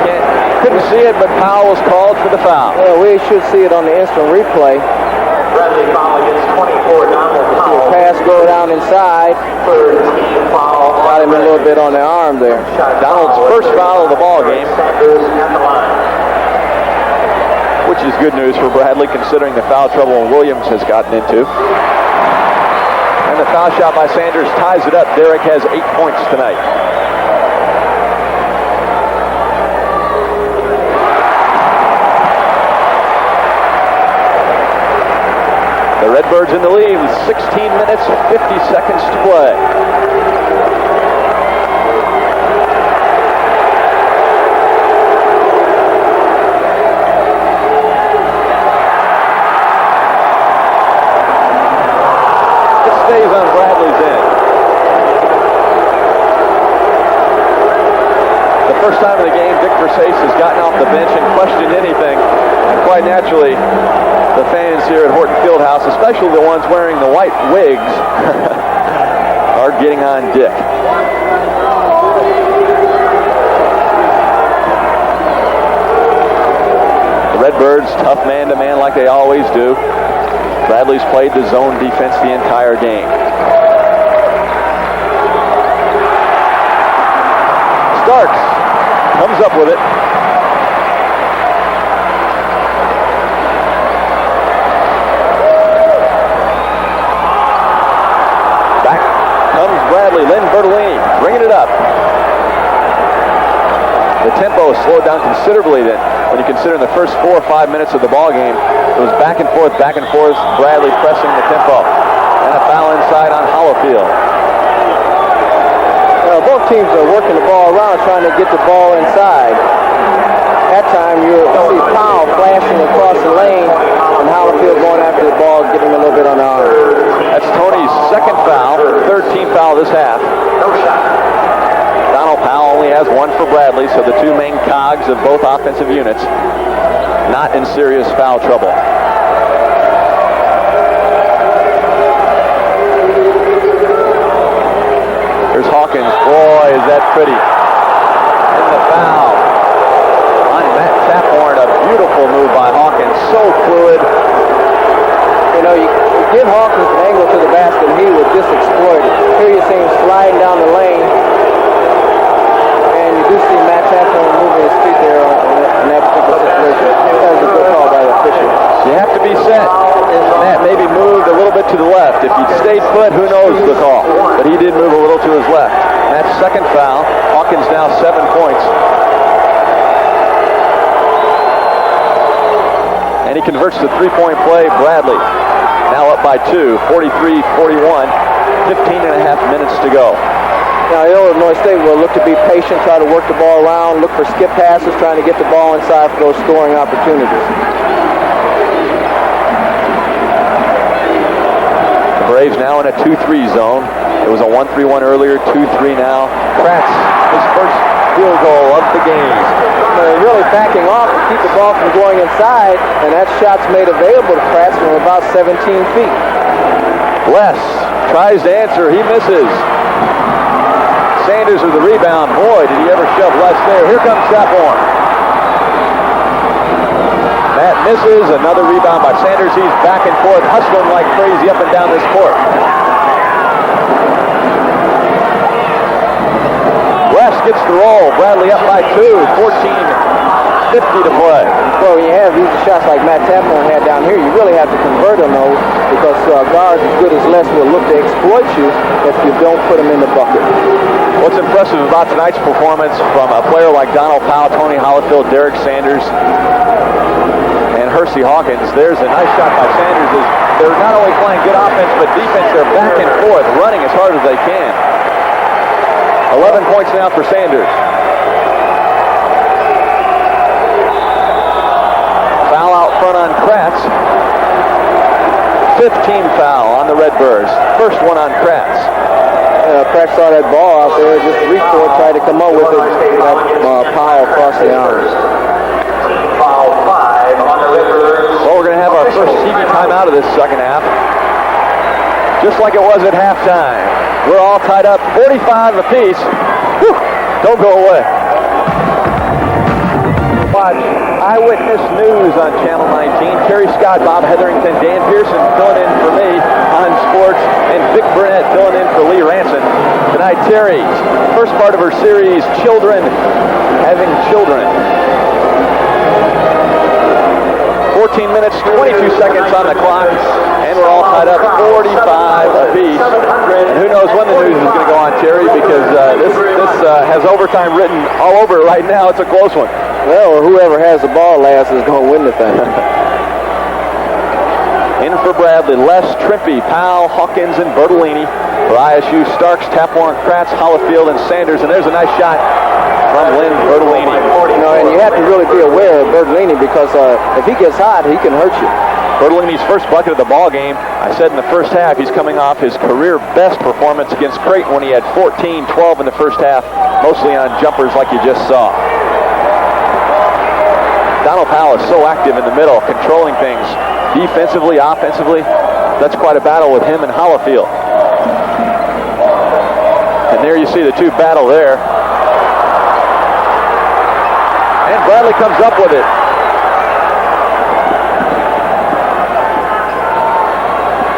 Couldn't see it, but Powell was called for the foul. Well, we should see it on the instant replay. Bradley foul against 24, Donald Powell. Pass go down inside. 3rd team foul. Got him a little bit on the arm there. Donald's first foul of the ball game. Which is good news for Bradley, considering the foul trouble Williams has gotten into. And the foul shot by Sanders ties it up. Derek has 8 points tonight. The Redbirds in the lead with 16 minutes, 50 seconds to play. first time in the game Dick Versace has gotten off the bench and questioned anything. Quite naturally, the fans here at Horton Fieldhouse, especially the ones wearing the white wigs, are getting on Dick. The Redbirds, tough man-to-man like they always do. Bradley's played the zone defense the entire game. Starks comes up with it. Back comes Bradley. Lynn Bertolini bringing it up. The tempo slowed down considerably then. When you consider in the first 4 or 5 minutes of the ball game, it was back and forth. Bradley pressing the tempo. And a foul inside on Hollofield. Both teams are working the ball around, trying to get the ball inside. That time you see Powell flashing across the lane, and Hollofield going after the ball, getting a little bit on the arm. That's Tony's second foul, third team foul this half. No shot. Donald Powell only has one for Bradley, so the two main cogs of both offensive units not in serious foul trouble. Here's Hawkins. Boy, is that pretty. And the foul on Matt Taphorn. A beautiful move by Hawkins. So fluid. You know, you give Hawkins an angle to the basket, and he would just exploit it. Here you see him sliding down the lane. And you do see Matt Taphorn moving his feet there in that particular situation. That was a good call by the official. You have to be set. Matt maybe moved a little bit to the left. If he'd stayed put, who knows the call. But he did move a little to his left. Matt's second foul. Hawkins now 7 points. And he converts to three-point play. Bradley now up by 2, 43-41. 15 and a half minutes to go. Now, Illinois State will look to be patient, try to work the ball around, look for skip passes, trying to get the ball inside for those scoring opportunities. The Braves now in a 2-3 zone. It was a 1-3-1 earlier, 2-3 now. Kratz, his first field goal of the game. They're really backing off to keep the ball from going inside, and that shot's made available to Kratz from about 17 feet. Les tries to answer, he misses. Sanders with the rebound. Boy, did he ever shove Les there. Here comes Taphorn. Matt misses. Another rebound by Sanders. He's back and forth, hustling like crazy up and down this court. Les gets the roll. Bradley up by 2. 14:50 to play. Well, when you have these shots like Matt Taphorn had down here, you really have to convert on those because guards as good as Les will look to exploit you if you don't put them in the bucket. What's impressive about tonight's performance from a player like Donald Powell, Tony Hollifield, Derek Sanders, and Hersey Hawkins, there's a nice shot by Sanders. They're not only playing good offense, but defense. They're back and forth, running as hard as they can. 11 points now for Sanders. Foul out front on Kratz. 15 foul on the Redbirds. First one on Kratz. Kratz saw that ball out there, just reached for it, tried to come up with it. Powell across the arms. Foul 5 on the Redbirds. Well, we're going to have our first TV timeout of this second half. Just like it was at halftime. We're all tied up 45 apiece. Whew, don't go away. Watch Eyewitness News on Channel 19. Terry Scott, Bob Hetherington, Dan Pearson filling in for me on sports, and Vic Burnett filling in for Lee Ranson. Tonight, Terry's first part of her series, Children Having Children. 14 minutes, 22 seconds on the clock, and we're all tied up 45 apiece. And who knows when the news is going to go on, Terry, because this has overtime written all over it right now. It's a close one. Well, whoever has the ball last is going to win the thing. In for Bradley, Les, Trimpe, Powell, Hawkins, and Bertolini. For ISU, Starks, Taphorn, Kratz, Hollifield, and Sanders. And there's a nice shot from Lynn Bertolini. You know, and you have to really be aware of Bertolini because if he gets hot, he can hurt you. Bertolini's first bucket of the ball game. I said in the first half he's coming off his career best performance against Creighton when he had 14, 12 in the first half, mostly on jumpers like you just saw. Donald Powell is so active in the middle, controlling things defensively, offensively. That's quite a battle with him and Hollifield. And there you see the two battle there. And Bradley comes up with it.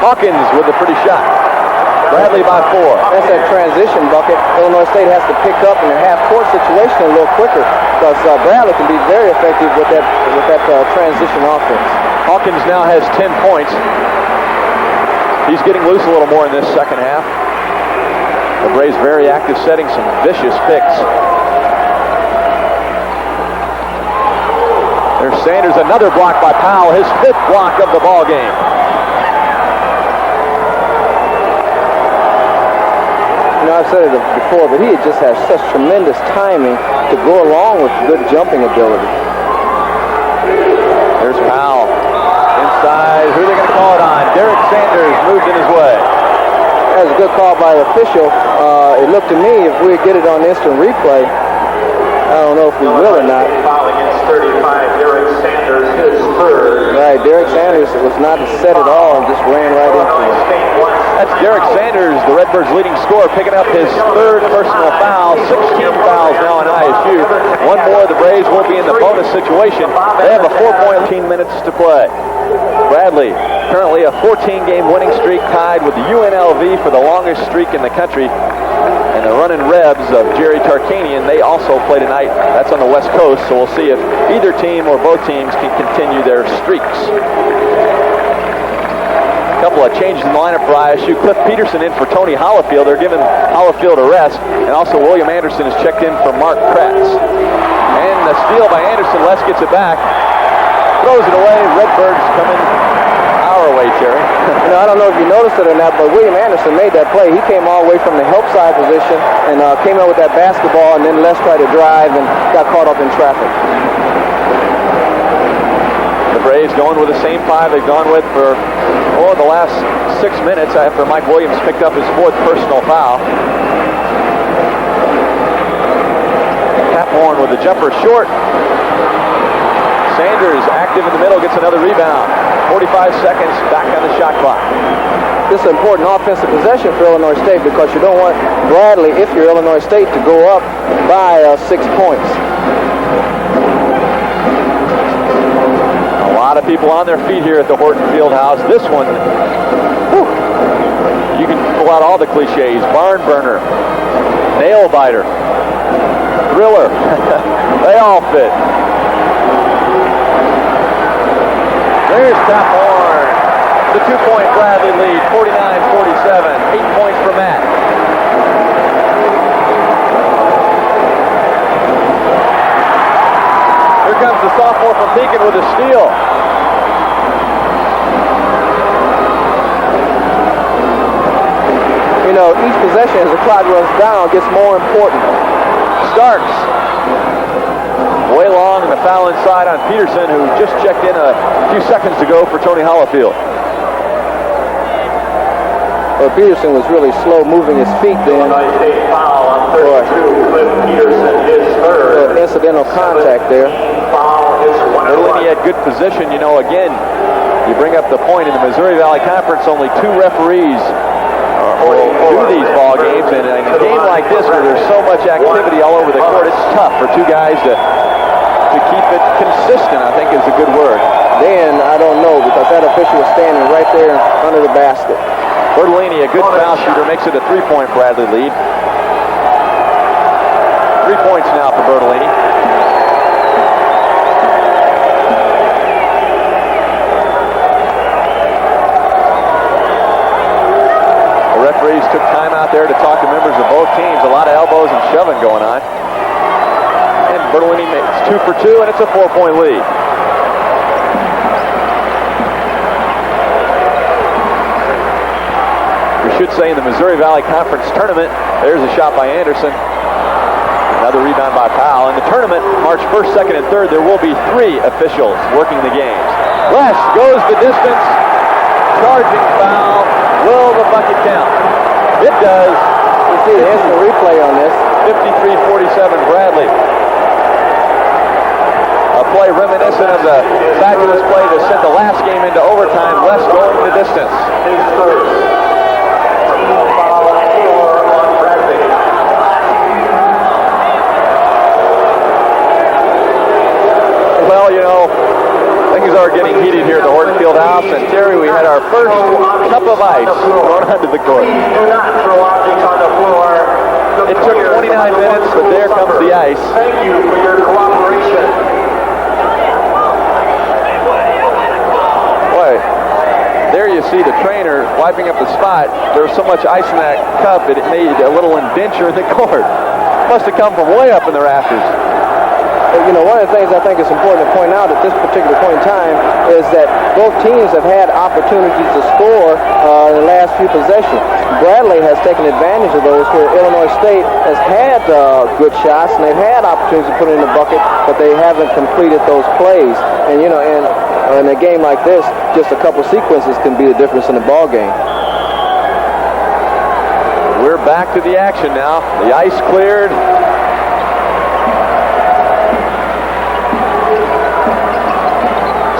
Hawkins with a pretty shot. Bradley by 4. That's that transition bucket. Illinois State has to pick up in their half-court situation a little quicker because Bradley can be very effective with that transition offense. Hawkins now has 10 points. He's getting loose a little more in this second half. The Braves very active, setting some vicious picks. There's Sanders, another block by Powell, his 5th block of the ball game. I've said it before, but he just has such tremendous timing to go along with good jumping ability. There's Powell. Inside, who are they going to call it on? Derek Sanders moved in his way. That was a good call by the official. It looked to me, if we get it on instant replay, I don't know if we will or not. Foul against 35, Derek Sanders, his 3rd. Right, Derek Sanders was not set at all and just ran right into it. That's Derek Sanders, the Redbirds' leading scorer, picking up his 3rd personal foul. 16 fouls now in ISU. One more, the Braves won't be in the bonus situation. They have a 4-point 15 minutes to play. Bradley, currently a 14-game winning streak, tied with the UNLV for the longest streak in the country. And the running Rebs of Jerry Tarkanian, they also play tonight. That's on the West Coast, so we'll see if either team or both teams can continue their streaks. A couple of changes in the lineup for ISU. Cliff Peterson in for Tony Hollifield. They're giving Hollifield a rest. And also William Anderson is checked in for Mark Kratz. And the steal by Anderson. Les gets it back. Throws it away. Redbirds coming our way, Terry. I don't know if you noticed it or not, but William Anderson made that play. He came all the way from the help side position and came out with that basketball, and then Les tried to drive and got caught up in traffic. The Braves going with the same 5 they've gone with for the last 6 minutes after Mike Williams picked up his 4th personal foul. Caphorn with the jumper short. Sanders active in the middle, gets another rebound. 45 seconds back on the shot clock. This is an important offensive possession for Illinois State because you don't want Bradley, if you're Illinois State, to go up by 6 points. A lot of people on their feet here at the Horton Fieldhouse. This one, whew, you can pull out all the cliches. Barn burner, nail biter, thriller. They all fit. There's Caphorn. The 2-point Bradley lead, 49-47. 8 points for Matt. Here comes the sophomore from Beacon with a steal. Each possession as the clock runs down gets more important. Starks. Way long, and the foul inside on Peterson, who just checked in a few seconds ago for Tony Hollifield. Well, Peterson was really slow moving his feet then. Foul on 32, Cliff Peterson, his 3rd. Incidental contact there. Foul is 1. Bertolini had good position. Again, you bring up the point in the Missouri Valley Conference, only 2 referees will do these ball games, and in a game like this where there's so much activity all over the court, it's tough for 2 guys to keep it consistent, I think is a good word. Then, I don't know, because that official was standing right there under the basket. Bertolini, a good foul shooter, makes it a 3-point Bradley lead. 3 points now for Bertolini. The referees took time out there to talk to members of both teams. A lot of elbows and shoving going on. And Bertolini makes 2 for 2, and it's a 4-point lead. We should say in the Missouri Valley Conference tournament, there's a shot by Anderson. Another rebound by Powell. In the tournament, March 1st, 2nd, and 3rd, there will be 3 officials working the games. Les goes the distance. Charging foul. Will the bucket count? It does. You see the instant replay on this. 53-47 Bradley. A play reminiscent of the fabulous play that sent the last game into overtime. Les going the distance. His first. Foul on Bradley. Well, you know, things are getting heated here at the Horton Field House. And Terry, we had our first cup of ice thrown onto the court. Do not throw objects on the floor. It took 29 minutes, but there comes the ice. Thank you for your cooperation. Boy, there you see the trainer wiping up the spot. There was so much ice in that cup that it made a little indenture in the court. Must have come from way up in the rafters. You know, one of the things I think is important to point out at this particular point in time is that both teams have had opportunities to score in the last few possessions. Bradley has taken advantage of those where Illinois State has had good shots and they've had opportunities to put in the bucket, but they haven't completed those plays. And, you know, in a game like this, just a couple sequences can be the difference in the ball game. We're back to the action now. The ice cleared.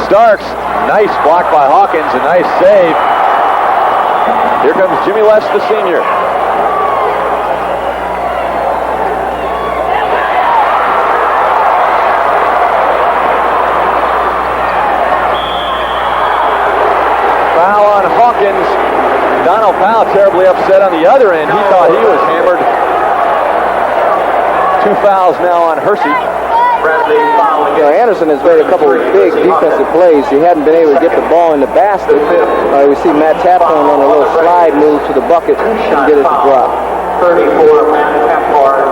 Starks, nice block by Hawkins, a nice save. Here comes Jimmy West, the senior. Foul on Hawkins. Donald Powell terribly upset on the other end. He thought he was hammered. 2 fouls now on Hersey. Bradley foul You know, Anderson has made a couple of big defensive plays. He hadn't been able to get the ball in the basket. We see Matt Taphorn on a little slide move to the bucket and get it to drop. 34, Matt Taphorn.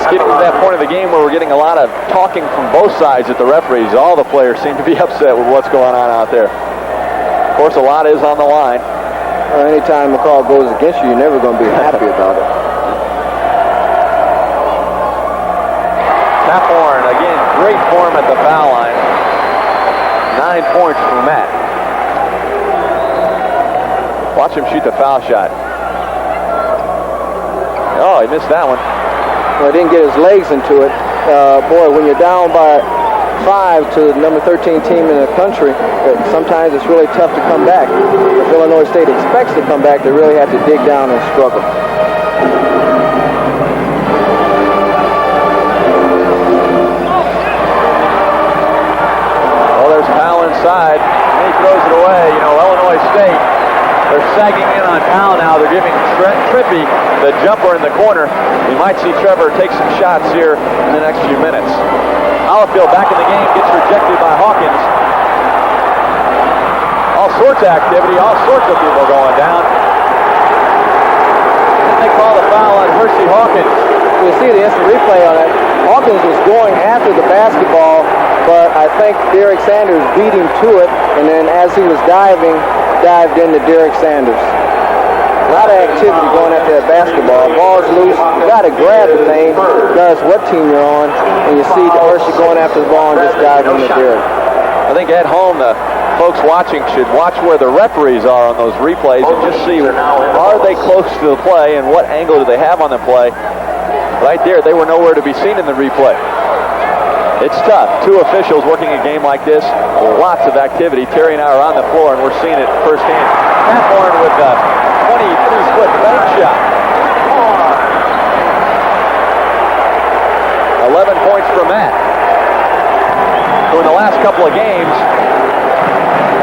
Getting to that point of the game where we're getting a lot of talking from both sides at the referees. All the players seem to be upset with what's going on out there. Of course, a lot is on the line. Anytime a call goes against you, you're never going to be happy about it. Taphorn, again, great form at the foul line. 9 points for Matt. Watch him shoot the foul shot. Oh, he missed that one. Well, he didn't get his legs into it. Boy, when you're down by 5 to the number 13 team in the country, sometimes it's really tough to come back. If Illinois State expects to come back, they really have to dig down and struggle. Inside, and he throws it away. You know, Illinois State, they're sagging in on Powell now. They're giving Trippy the jumper in the corner. We might see Trevor take some shots here in the next few minutes. Hollifield back in the game, gets rejected by Hawkins. All sorts of activity, all sorts of people going down. And they call the foul on Hersey Hawkins. You see the instant replay on it. Hawkins was going after the basketball, but I think Derek Sanders beat him to it, and then as he was diving, dived into Derek Sanders. A lot of activity going after that basketball. Ball's loose, you got to grab the thing, regardless what team you're on, and you see Hershey going after the ball and just diving into Derek. I think at home, the folks watching should watch where the referees are on those replays and just see, are they close to the play and what angle do they have on the play. Right there, they were nowhere to be seen in the replay. It's tough. 2 officials working a game like this. Lots of activity. Terry and I are on the floor, and we're seeing it firsthand. Taphorn with a 23-foot bank shot. 11 points for Matt, who in the last couple of games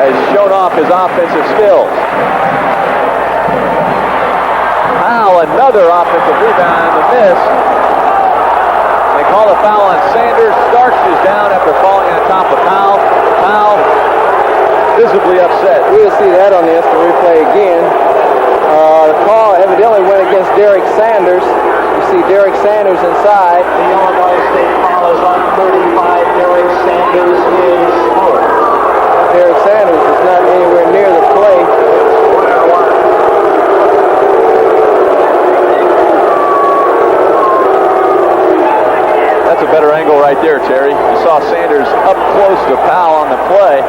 has shown off his offensive skills. Powell, another offensive rebound and the miss. They call a foul on Sanders. Starks is down after falling on top of Powell. Powell visibly upset. We'll see that on the instant replay again. The call evidently went against Derek Sanders. You see Derek Sanders inside. The Illinois State foul is on 35. Derek Sanders is scored. Derek Sanders is not anywhere near the play. That's a better angle right there, Terry. You saw Sanders up close to Powell on the play.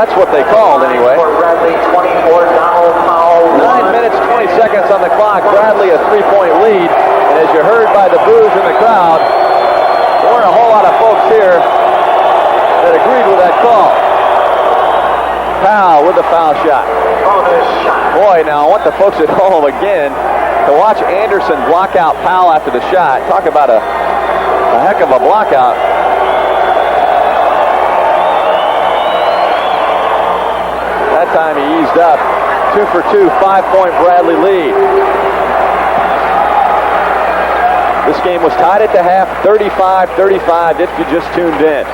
That's what they called anyway. For Bradley, 24, Donald Powell. 9 minutes, 20 seconds on the clock. Bradley a 3-point lead. And as you heard by the boos in the crowd, there weren't a whole lot of folks here that agreed with that call. Powell with the foul shot. Bonus shot. Boy, now I want the folks at home again to watch Anderson block out Powell after the shot. Talk about a heck of a block out. That time he eased up. 2 for 2, 5-point Bradley lead. This game was tied at the half, 35-35 if you just tuned in.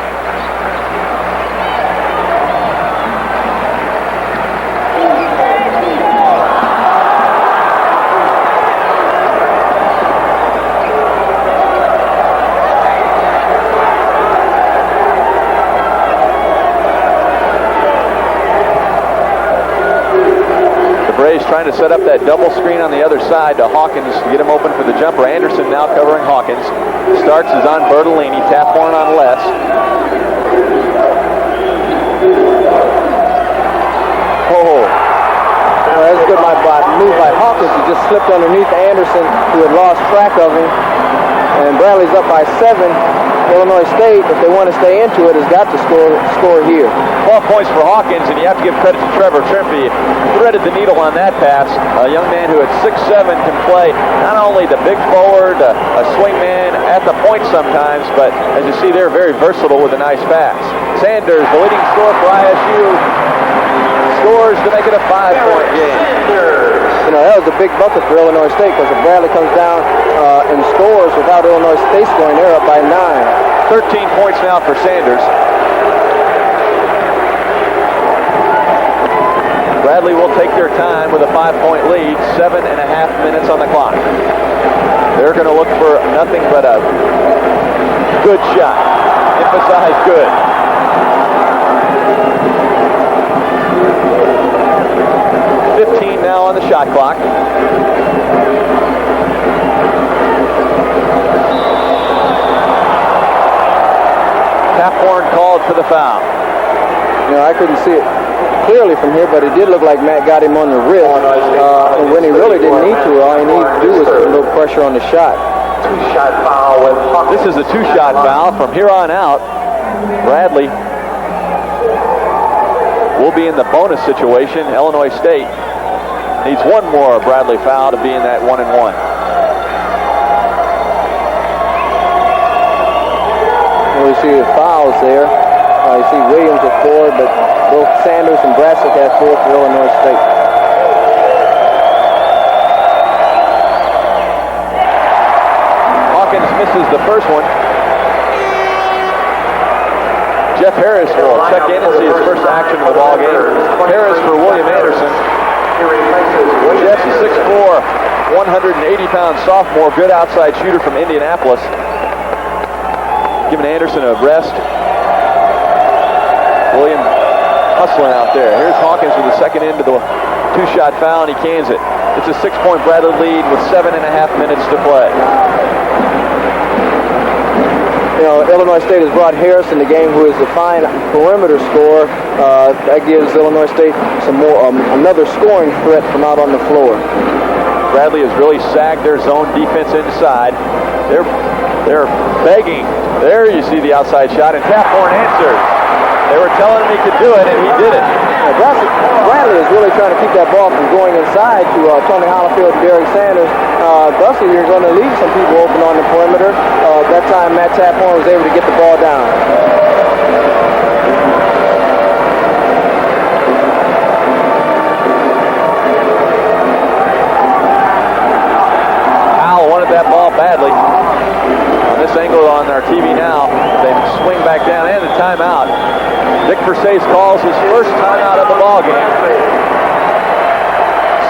Braves trying to set up that double screen on the other side to Hawkins to get him open for the jumper. Anderson now covering Hawkins. Starks is on Bertolini. Taphorn on Les. Oh, that's a good move by Hawkins. He just slipped underneath Anderson, who had lost track of him. And Bradley's up by 7. Illinois State, if they want to stay into it, has got to score here. 12 points for Hawkins, and you have to give credit to Trevor Trimpe. Threaded the needle on that pass. A young man who at 6'7" can play not only the big forward, a swing man at the point sometimes, but as you see, they're very versatile with a nice pass. Sanders, the leading scorer for ISU, scores to make it a 5-point game. You know, that was a big bucket for Illinois State, because if Bradley comes down and scores without Illinois State scoring, they're up by 9. 13 points now for Sanders. Bradley will take their time with a 5-point lead, 7.5 minutes on the clock. They're going to look for nothing but a good shot. Emphasize good. Now on the shot clock. Taphorn called for the foul. You know, I couldn't see it clearly from here, but it did look like Matt got him on the wrist. And when he really didn't need to, all he needed to do was put a little pressure on the shot. Two-shot foul with Hawkins. This is a 2-shot foul. From here on out, Bradley will be in the bonus situation. Illinois State needs one more Bradley foul to be in that 1-1. Well, you see the fouls there. You see Williams at 4, but both Sanders and Brassick at 4 for Illinois State. Hawkins misses the first one. Jeff Harris will check in and see his first action of the ball game. Harris for William Anderson. Jeff's a 6'4", 180-pound sophomore, good outside shooter from Indianapolis. Giving Anderson a rest. William hustling out there. Here's Hawkins with the second into the 2-shot foul, and he cans it. It's a 6-point Bradley lead with 7.5 minutes to play. You know, Illinois State has brought Harris in the game, who is a fine perimeter scorer. That gives Illinois State some more, another scoring threat from out on the floor. Bradley has really sagged their zone defense inside. They're begging. There you see the outside shot, and Taphorn answered. They were telling him he could do it, and he did it. Bradley is really trying to keep that ball from going inside to Tony Hollifield and Derek Sanders. Thusly, you're going to leave some people open on the perimeter. That time, Matt Taphorn was able to get the ball down. Powell wanted that ball badly. On this angle on our TV now, they swing back down, and the timeout. Dick Versace calls his first timeout of the ball game.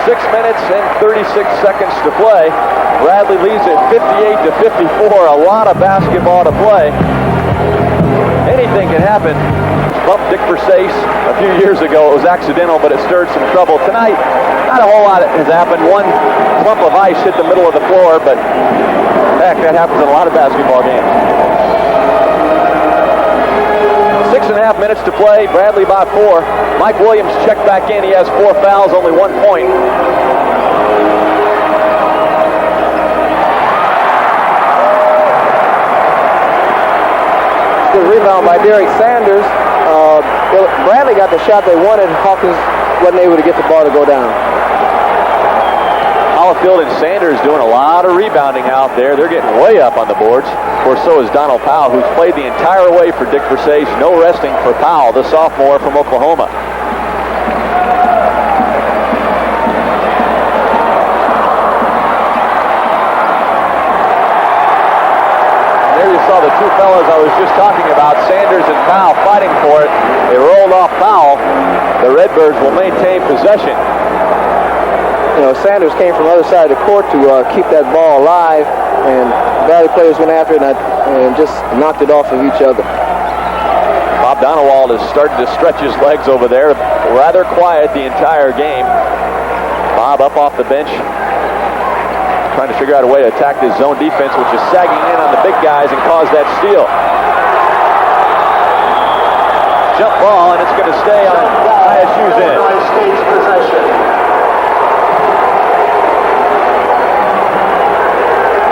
6 minutes and 36 seconds to play. Bradley leads it 58-54. A lot of basketball to play. Anything can happen. Bumped Dick Versace a few years ago. It was accidental, but it stirred some trouble. Tonight, not a whole lot has happened. One clump of ice hit the middle of the floor, but heck, that happens in a lot of basketball games. 6 6.5 minutes to play. Bradley by 4. Mike Williams checked back in. He has 4 fouls, only 1 point. Good rebound by Derek Sanders. Bradley got the shot they wanted. Hawkins wasn't able to get the ball to go down. Hollifield and Sanders doing a lot of rebounding out there. They're getting way up on the boards. Of course, so is Donald Powell, who's played the entire way for Dick Versace. No resting for Powell, the sophomore from Oklahoma. There you saw the two fellas I was just talking about, Sanders and Powell, fighting for it. They rolled off Powell. The Redbirds will maintain possession. You know, Sanders came from the other side of the court to keep that ball alive, and Valley players went after it and just knocked it off of each other. Bob Donewald has started to stretch his legs over there. Rather quiet the entire game. Bob up off the bench, trying to figure out a way to attack this zone defense, which is sagging in on the big guys and cause that steal. Jump ball, and it's going to stay on ISU's end. State's possession.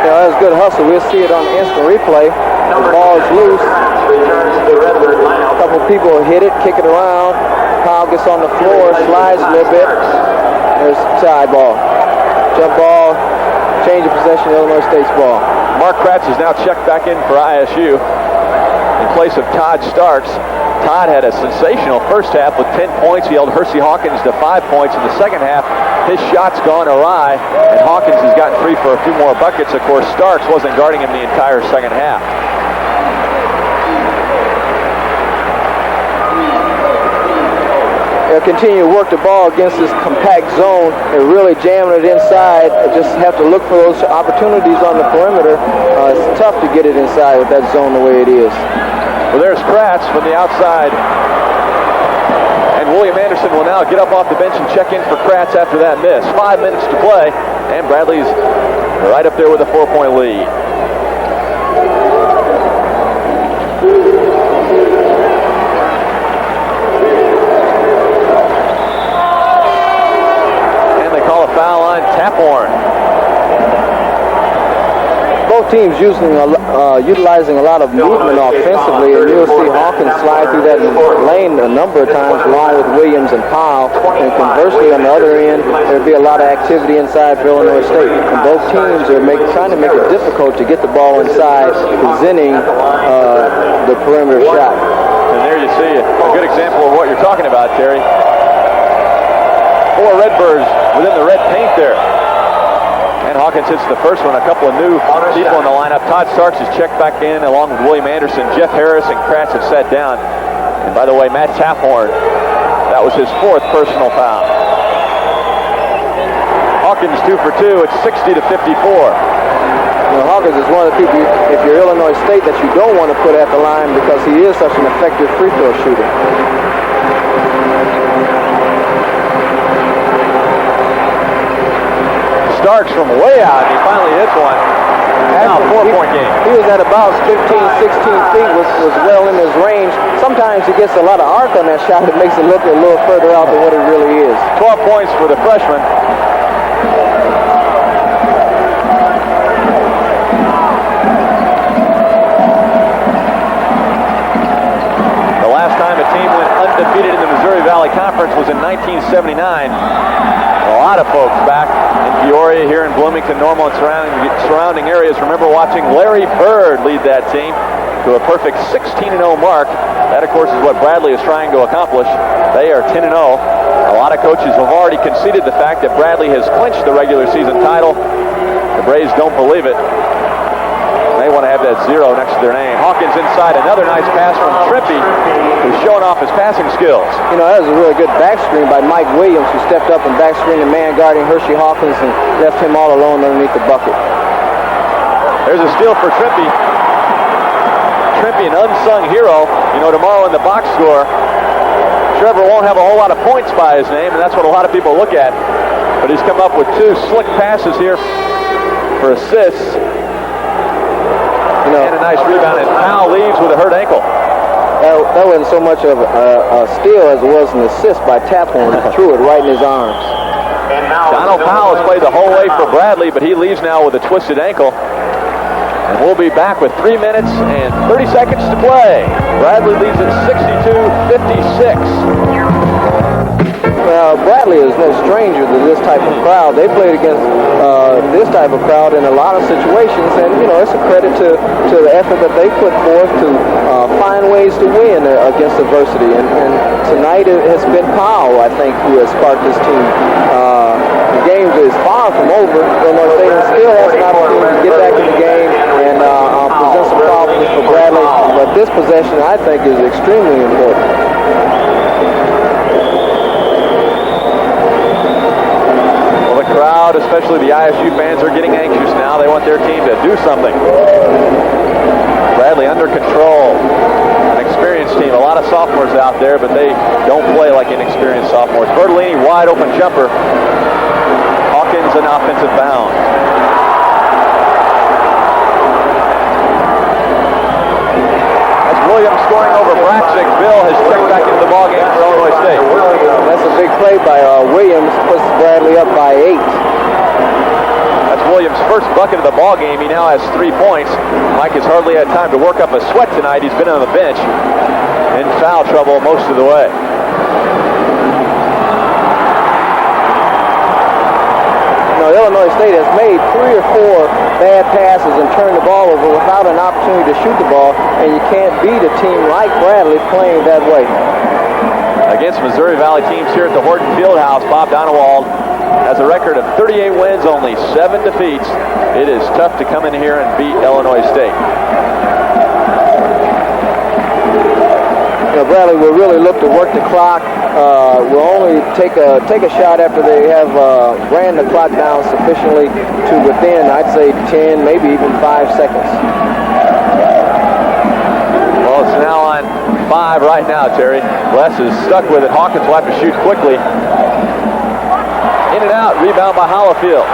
That was good hustle. We'll see it on instant replay. The ball is loose. A couple people hit it, kick it around. Powell gets on the floor, slides a little bit. There's side ball. Jump ball, change of possession, Illinois State's ball. Mark Kratz is now checked back in for ISU in place of Todd Starks. Todd had a sensational first half with 10 points. He held Hersey Hawkins to 5 points in the second half. His shot's gone awry, and Hawkins has gotten free for a few more buckets. Of course, Starks wasn't guarding him the entire second half. They'll continue to work the ball against this compact zone. They're really jamming it inside. They just have to look for those opportunities on the perimeter. It's tough to get it inside with that zone the way it is. Well, there's Kratz from the outside. And William Anderson will now get up off the bench and check in for Kratz after that miss. 5 minutes to play, and Bradley's right up there with a 4-point lead. And they call a foul on Taphorn. Both teams utilizing a lot of movement offensively, and you'll see Hawkins slide through that lane a number of times along with Williams and Powell. And conversely, on the other end, there'll be a lot of activity inside for Illinois State. And both teams are trying to make it difficult to get the ball inside, presenting the perimeter shot. And there you see a good example of what you're talking about, Terry. 4 Redbirds within the red paint there. And Hawkins hits the first one. A couple of new people in the lineup. Todd Starks is checked back in along with William Anderson. Jeff Harris and Kratz have sat down. And by the way, Matt Taphorn, that was his 4th personal foul. Hawkins 2 for 2. It's 60-54. Hawkins is one of the people, if you're Illinois State, that you don't want to put at the line because he is such an effective free throw shooter. Starks from way out. He finally hits one. Now, 4-point game. He was at about 15, 16 feet, was well in his range. Sometimes he gets a lot of arc on that shot. It makes it look a little further out than what it really is. 12 points for the freshman. The last time a team went undefeated in the Missouri Valley Conference was in 1979. A lot of folks back in Peoria, here in Bloomington, Normal, and surrounding areas remember watching Larry Bird lead that team to a perfect 16-0 mark. That, of course, is what Bradley is trying to accomplish. They are 10-0. A lot of coaches have already conceded the fact that Bradley has clinched the regular season title. The Braves don't believe it. They want to have that 0 next to their name. Hawkins inside, another nice pass from Trippy, who's showing off his passing skills. You know, that was a really good back screen by Mike Williams, who stepped up and back screened the man guarding Hersey Hawkins and left him all alone underneath the bucket. There's a steal for Trippy. Trippy, an unsung hero. You know, tomorrow in the box score, Trevor won't have a whole lot of points by his name, and that's what a lot of people look at. But he's come up with 2 slick passes here for assists. And a nice rebound, and Powell leaves with a hurt ankle. That wasn't so much of a steal as it was an assist by Taphorn. He threw it right in his arms. Donald Powell has played the whole way for Bradley, but he leaves now with a twisted ankle. And we'll be back with 3 minutes and 30 seconds to play. Bradley leads at 62-56. Well, Bradley is no stranger to this type of crowd. They played against this type of crowd in a lot of situations, and it's a credit to the effort that they put forth to find ways to win against adversity. And tonight it has been Powell, I think, who has sparked this team. The game is far from over. Illinois State still has an opportunity to get back in the game and present some problems for Bradley. But this possession, I think, is extremely important. Crowd, especially the ISU fans, are getting anxious now. They want their team to do something. Bradley under control. An experienced team. A lot of sophomores out there, but they don't play like inexperienced sophomores. Bertolini, wide open jumper. Hawkins, an offensive bound. That's Williams scoring over Braxic. Bill has checked back into the ballgame for Illinois State. That's a big play by Williams. Puts Bradley up by 8. That's Williams' first bucket of the ball game. He now has 3 points. Mike has hardly had time to work up a sweat tonight. He's been on the bench in foul trouble most of the way. Now, Illinois State has made 3 or 4 bad passes and turned the ball over without an opportunity to shoot the ball, and you can't beat a team like Bradley playing that way. Against Missouri Valley teams here at the Horton Fieldhouse, Bob Donewald has a record of 38 wins, only 7 defeats. It is tough to come in here and beat Illinois State. Bradley will really look to work the clock. Will only take a shot after they have ran the clock down sufficiently to within, I'd say, 10, maybe even 5 seconds. Well, it's now on 5 right now, Terry. Les is stuck with it. Hawkins will have to shoot quickly. In and out, rebound by Hollifield.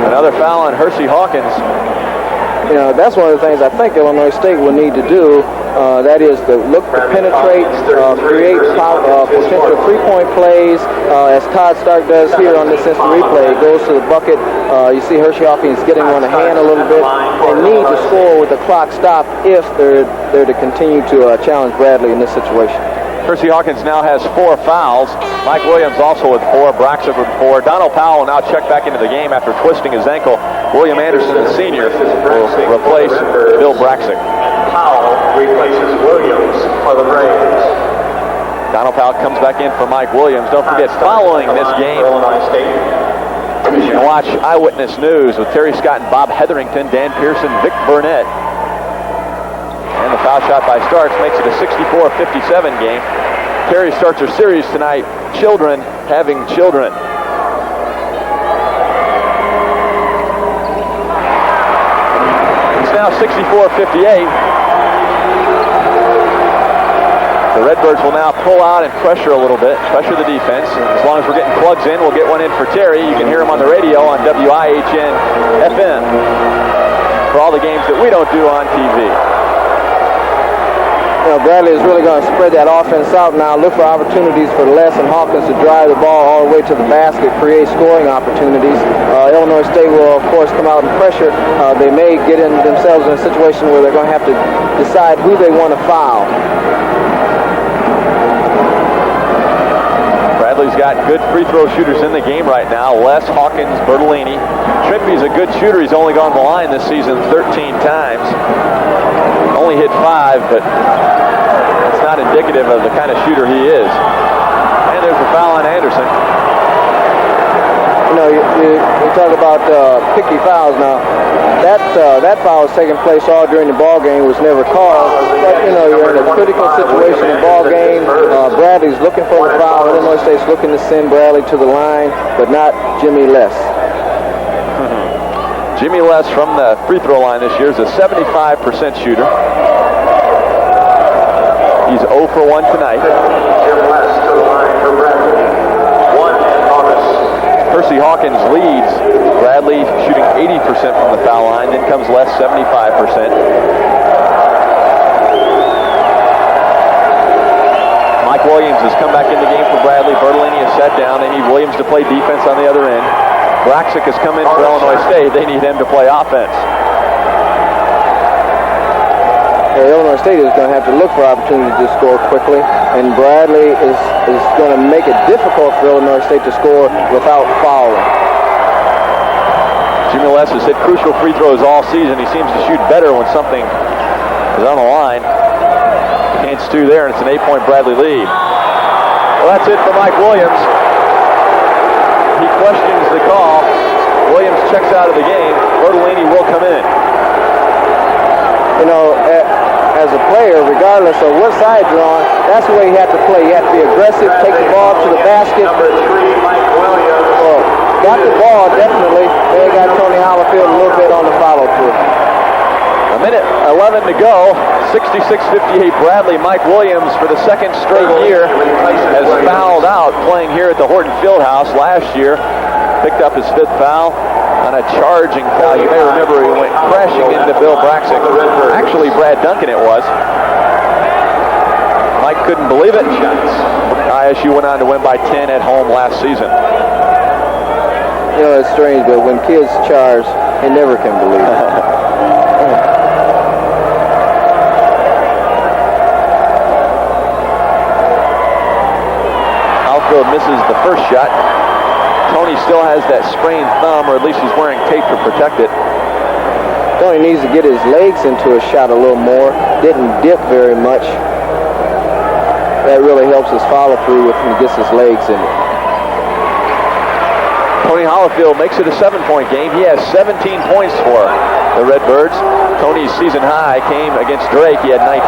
Another foul on Hersey Hawkins. That's one of the things I think Illinois State will need to do. That is to look to penetrate, create potential three-point plays, as Todd Stark does here on this instant replay. It goes to the bucket. You see Hershey Hawkins getting on the hand a little bit. They need to score with the clock stopped if they're to continue to challenge Bradley in this situation. Hersey Hawkins now has 4 fouls. Mike Williams also with 4. Braxic with 4. Donald Powell will now check back into the game after twisting his ankle. William Anderson, the senior, will replace Bill Braxic. Powell replaces Williams for the Braves. Donald Powell comes back in for Mike Williams. Don't forget, following this game, you can watch Eyewitness News with Terry Scott and Bob Hetherington, Dan Pearson, Vic Burnett. And the foul shot by Starks makes it a 64-57 game. Terry starts her series tonight, Children Having Children. It's now 64-58. The Redbirds will now pull out and pressure a little bit, pressure the defense. As long as we're getting plugs in, we'll get one in for Terry. You can hear him on the radio on WIHN FM for all the games that we don't do on TV. Bradley is really going to spread that offense out now, look for opportunities for Les and Hawkins to drive the ball all the way to the basket, create scoring opportunities. Illinois State will, of course, come out and pressure. They may get themselves in a situation where they're going to have to decide who they want to foul. Bradley's got good free throw shooters in the game right now. Les, Hawkins, Bertolini. Trippy's a good shooter. He's only gone the line this season 13 times. Only hit 5, but it's not indicative of the kind of shooter he is. And there's a foul on Anderson. You talk about picky fouls now. That foul is taking place all during the ball game, was never called. But you're in a critical situation in the ball game. Bradley's looking for the foul. Illinois State's looking to send Bradley to the line, but not Jimmy Les. Jimmy Les from the free throw line this year is a 75% shooter. He's 0 for 1 tonight. Jim Les to the line for Bradley. 1 August. Percy Hawkins leads. Bradley shooting 80% from the foul line. Then comes Les, 75%. Mike Williams has come back in the game for Bradley. Bertolini has sat down. They need Williams to play defense on the other end. Braxic has come in for Illinois State. They need him to play offense. Illinois State is going to have to look for opportunities to score quickly, and Bradley is going to make it difficult for Illinois State to score without fouling. Jimmy Les has hit crucial free throws all season. He seems to shoot better when something is on the line. Can't stew there, and it's an 8-point Bradley lead. Well, that's it for Mike Williams. He questions the call. Williams checks out of the game. Bertolini will come in. You know, as a player, regardless of what side you're on, that's the way you have to play. You have to be aggressive, take the ball to the basket. Number 3, Mike Williams. Got the ball, definitely. They got Tony Hollifield a little bit on the follow-through. A minute 11 to go. 66-58 Bradley. Mike Williams, for the second straight year, has fouled out playing here at the Horton Fieldhouse. Last year, picked up his 5th foul on a charging foul. You may remember he went crashing into Bill Braxic. Actually, Brad Duncan it was. Mike couldn't believe it. ISU went on to win by 10 at home last season. You know, it's strange, but when kids charge, they never can believe it. Alfield misses the first shot. Tony still has that sprained thumb, or at least he's wearing tape to protect it. Tony needs to get his legs into a shot a little more. Didn't dip very much. That really helps his follow through when he gets his legs in it. Tony Hollifield makes it a 7-point game. He has 17 points for the Redbirds. Tony's season high came against Drake. He had 19.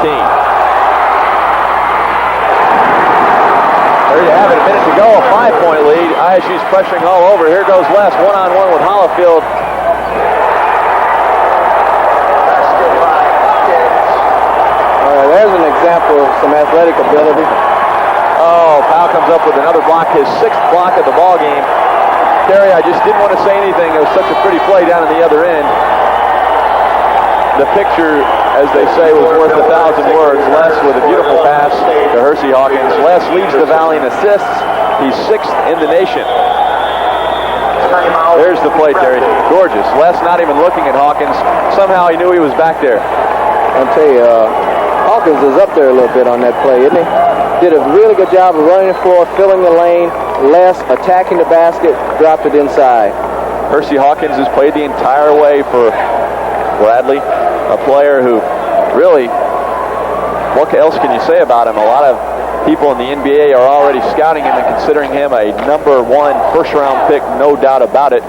There you have it, a minute to go, a 5-point lead. ISU's pressuring all over. Here goes Les, one-on-one with Hollifield. There's an example of some athletic ability. Oh, Powell comes up with another block, his 6th block of the ball game. Terry, I just didn't want to say anything. It was such a pretty play down on the other end. The picture, as they say, was worth 1,000 words. Les with a beautiful pass to Hersey Hawkins. Les leads the Valley in assists. He's 6th in the nation. There's the play, Terry. Gorgeous. Les not even looking at Hawkins. Somehow he knew he was back there. I'll tell you, Hawkins is up there a little bit on that play, isn't he? Did a really good job of running the floor, filling the lane. Les attacking the basket, dropped it inside. Hersey Hawkins has played the entire way for Bradley. A player who really, what else can you say about him? A lot of people in the NBA are already scouting him and considering him a number 1 first-round pick, no doubt about it.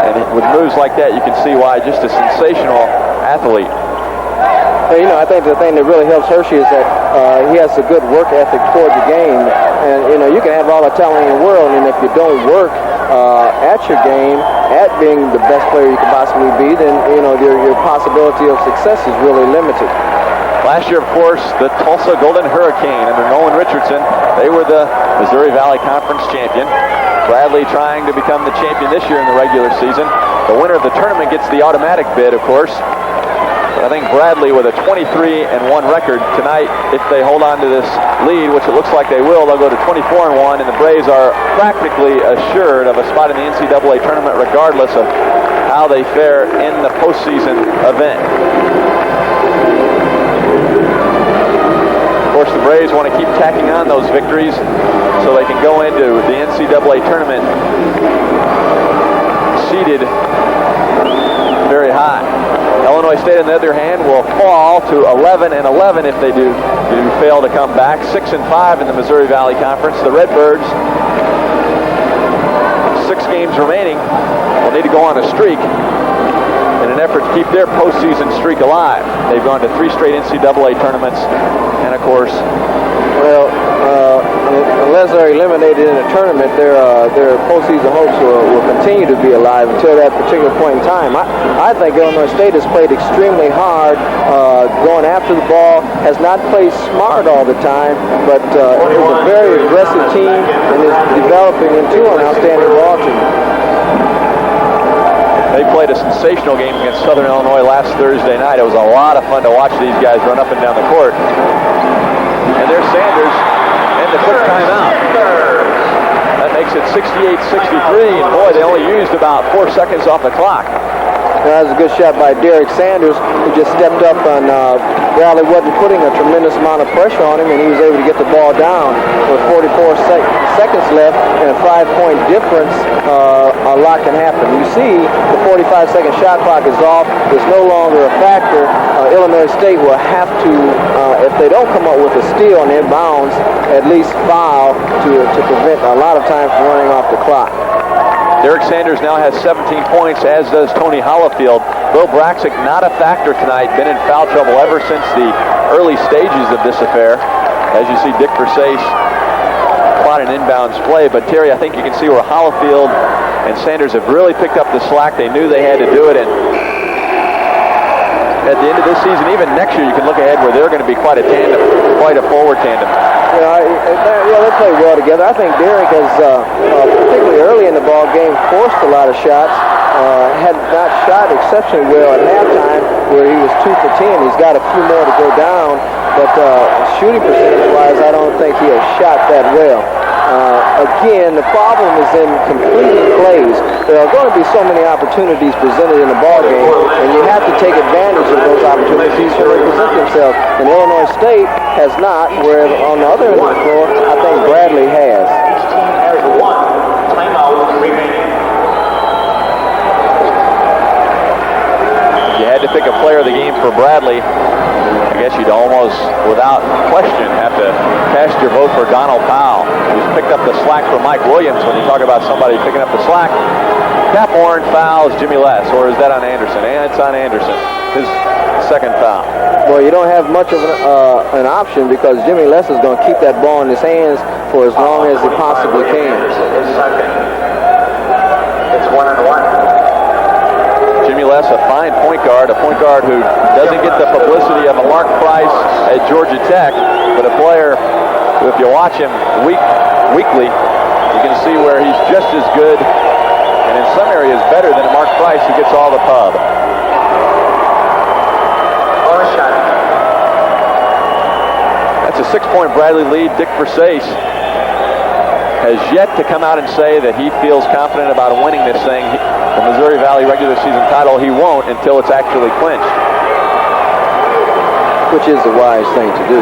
And with moves like that, you can see why. Just a sensational athlete. You know, I think the thing that really helps Hershey is that he has a good work ethic toward the game. And, you know, you can have all the talent in the world, and if you don't work at your game, at being the best player you can possibly be, then, you know, your possibility of success is really limited. Last year, of course, the Tulsa Golden Hurricane under Nolan Richardson, they were the Missouri Valley Conference champion. Bradley trying to become the champion this year in the regular season. The winner of the tournament gets the automatic bid, of course. But I think Bradley with a 23-1 record tonight, if they hold on to this lead, which it looks like they will, they'll go to 24-1, and the Braves are practically assured of a spot in the NCAA tournament regardless of how they fare in the postseason event. Of course, the Braves want to keep tacking on those victories so they can go into the NCAA tournament seeded very high. Illinois State, on the other hand, will fall to 11-11 if they do fail to come back. 6-5 in the Missouri Valley Conference. The Redbirds, 6 games remaining, will need to go on a streak in an effort to keep their postseason streak alive. They've gone to 3 straight NCAA tournaments, and of course, well, unless they're eliminated in the tournament, their postseason hopes will continue to be alive until that particular point in time. I think Illinois State has played extremely hard, going after the ball, has not played smart all the time, but is a very aggressive team and is developing into an outstanding ball team. They played a sensational game against Southern Illinois last Thursday night. It was a lot of fun to watch these guys run up and down the court. And there's Sanders and the quick timeout. That makes it 68-63, and boy, they only used about 4 seconds off the clock. That was a good shot by Derek Sanders, who just stepped up and Bradley wasn't putting a tremendous amount of pressure on him, and he was able to get the ball down with 44 seconds left and a 5-point difference. A lot can happen. You see the 45-second shot clock is off. It's no longer a factor. Illinois State will have to, if they don't come up with a steal on inbounds, at least foul to prevent a lot of time from running off the clock. Derek Sanders now has 17 points, as does Tony Hollifield. Bill Braxic not a factor tonight, been in foul trouble ever since the early stages of this affair. As you see, Dick Versace caught an inbounds play, but Terry, I think you can see where Hollifield and Sanders have really picked up the slack. They knew they had to do it, and at the end of this season, even next year, you can look ahead where they're going to be quite a tandem, quite a forward tandem. They play well together. I think Derek has, particularly early in the ball game, forced a lot of shots. Had not shot exceptionally well at halftime, where he was 2 for 10. He's got a few more to go down, but shooting percentage-wise, I don't think he has shot that well. Again, the problem is in completing plays. There are going to be so many opportunities presented in the ball game, and you have to take advantage of those opportunities when they present themselves. And Illinois State has not, whereas on the other end of the floor, I think Bradley has. Each team has 1 timeout remaining. If you had to pick a player of the game for Bradley, I guess you'd almost, without question, have to cast your vote for Donald Powell, who's picked up the slack for Mike Williams. When you talk about somebody picking up the slack, Cap Warren fouls Jimmy Less, or is that on Anderson? And it's on Anderson, his second foul. Well, you don't have much of an option, because Jimmy Less is going to keep that ball in his hands for as long as he possibly can. His second. It's 1-1. Jimmy Less, a fine point guard who doesn't get the publicity of a Mark Price at Georgia Tech, but a player who, if you watch him weekly, you can see where he's just as good, and in some areas better than a Mark Price, who gets all the pub. That's a 6-point Bradley lead. Dick Versace has yet to come out and say that he feels confident about winning this thing. The Missouri Valley regular season title, he won't until it's actually clinched. Which is the wise thing to do.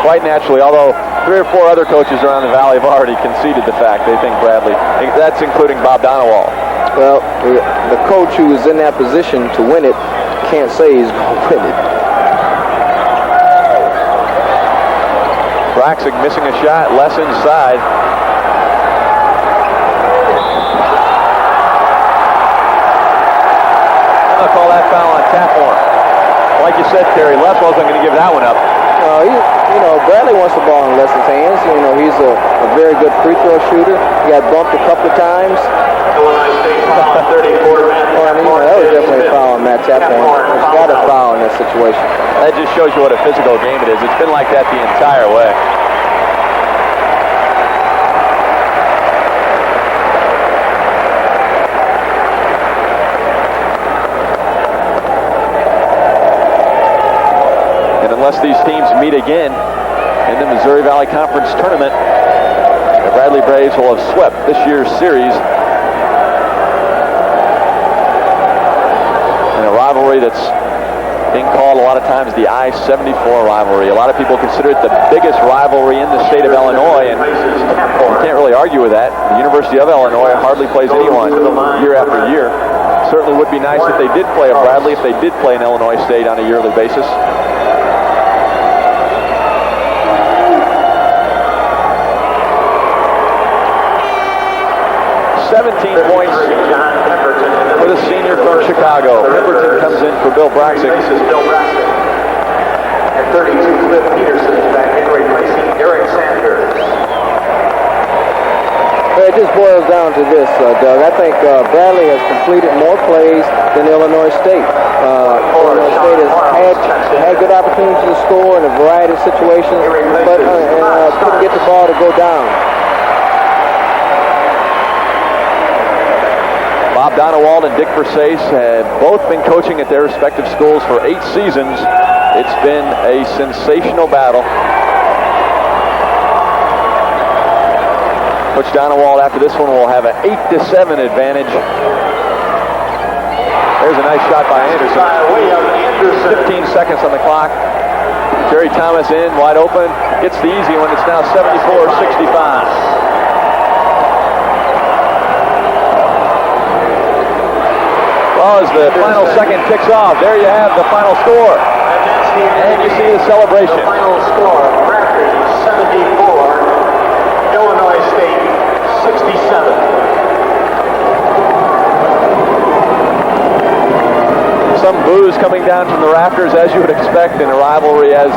Quite naturally, although 3 or 4 other coaches around the Valley have already conceded the fact they think Bradley, that's including Bob Donewall. Well, the coach who is in that position to win it can't say he's going to win it. Braxic missing a shot, Less inside. I'm going to call that foul on Taphorn. Like you said, Terry, Les wasn't going to give that one up. Bradley wants the ball in Less's hands. He's a very good free throw shooter. He got bumped a couple of times. Illinois State foul on 34. That was definitely a foul on Matt Taphorn. He's got a foul in that situation. That just shows you what a physical game it is. It's been like that the entire way. Unless these teams meet again in the Missouri Valley Conference Tournament, the Bradley Braves will have swept this year's series in a rivalry that's being called a lot of times the I-74 rivalry. A lot of people consider it the biggest rivalry in the state of Illinois, and you can't really argue with that. The University of Illinois hardly plays anyone year after year. Certainly would be nice if they did play a Bradley, if they did play an Illinois State on a yearly basis. 17 points for the senior from Chicago. Pemberton comes in for Bill Braxic. At 32, Cliff Peterson is back in, replacing Eric Sanders. Well, it just boils down to this, Doug. I think Bradley has completed more plays than Illinois State. Illinois State has had good opportunities to score in a variety of situations, but couldn't get the ball to go down. Bob Donewald and Dick Versace have both been coaching at their respective schools for 8 seasons. It's been a sensational battle. Coach Donewald, after this one, will have an 8-7 advantage. There's a nice shot by Anderson. 15 seconds on the clock. Jerry Thomas in, wide open. Gets the easy one. It's now 74-65. Well, as the final second ticks off, there you have the final score. And you see the celebration. The final score, Raptors 74, Illinois State 67. Some boos coming down from the Raptors, as you would expect in a rivalry as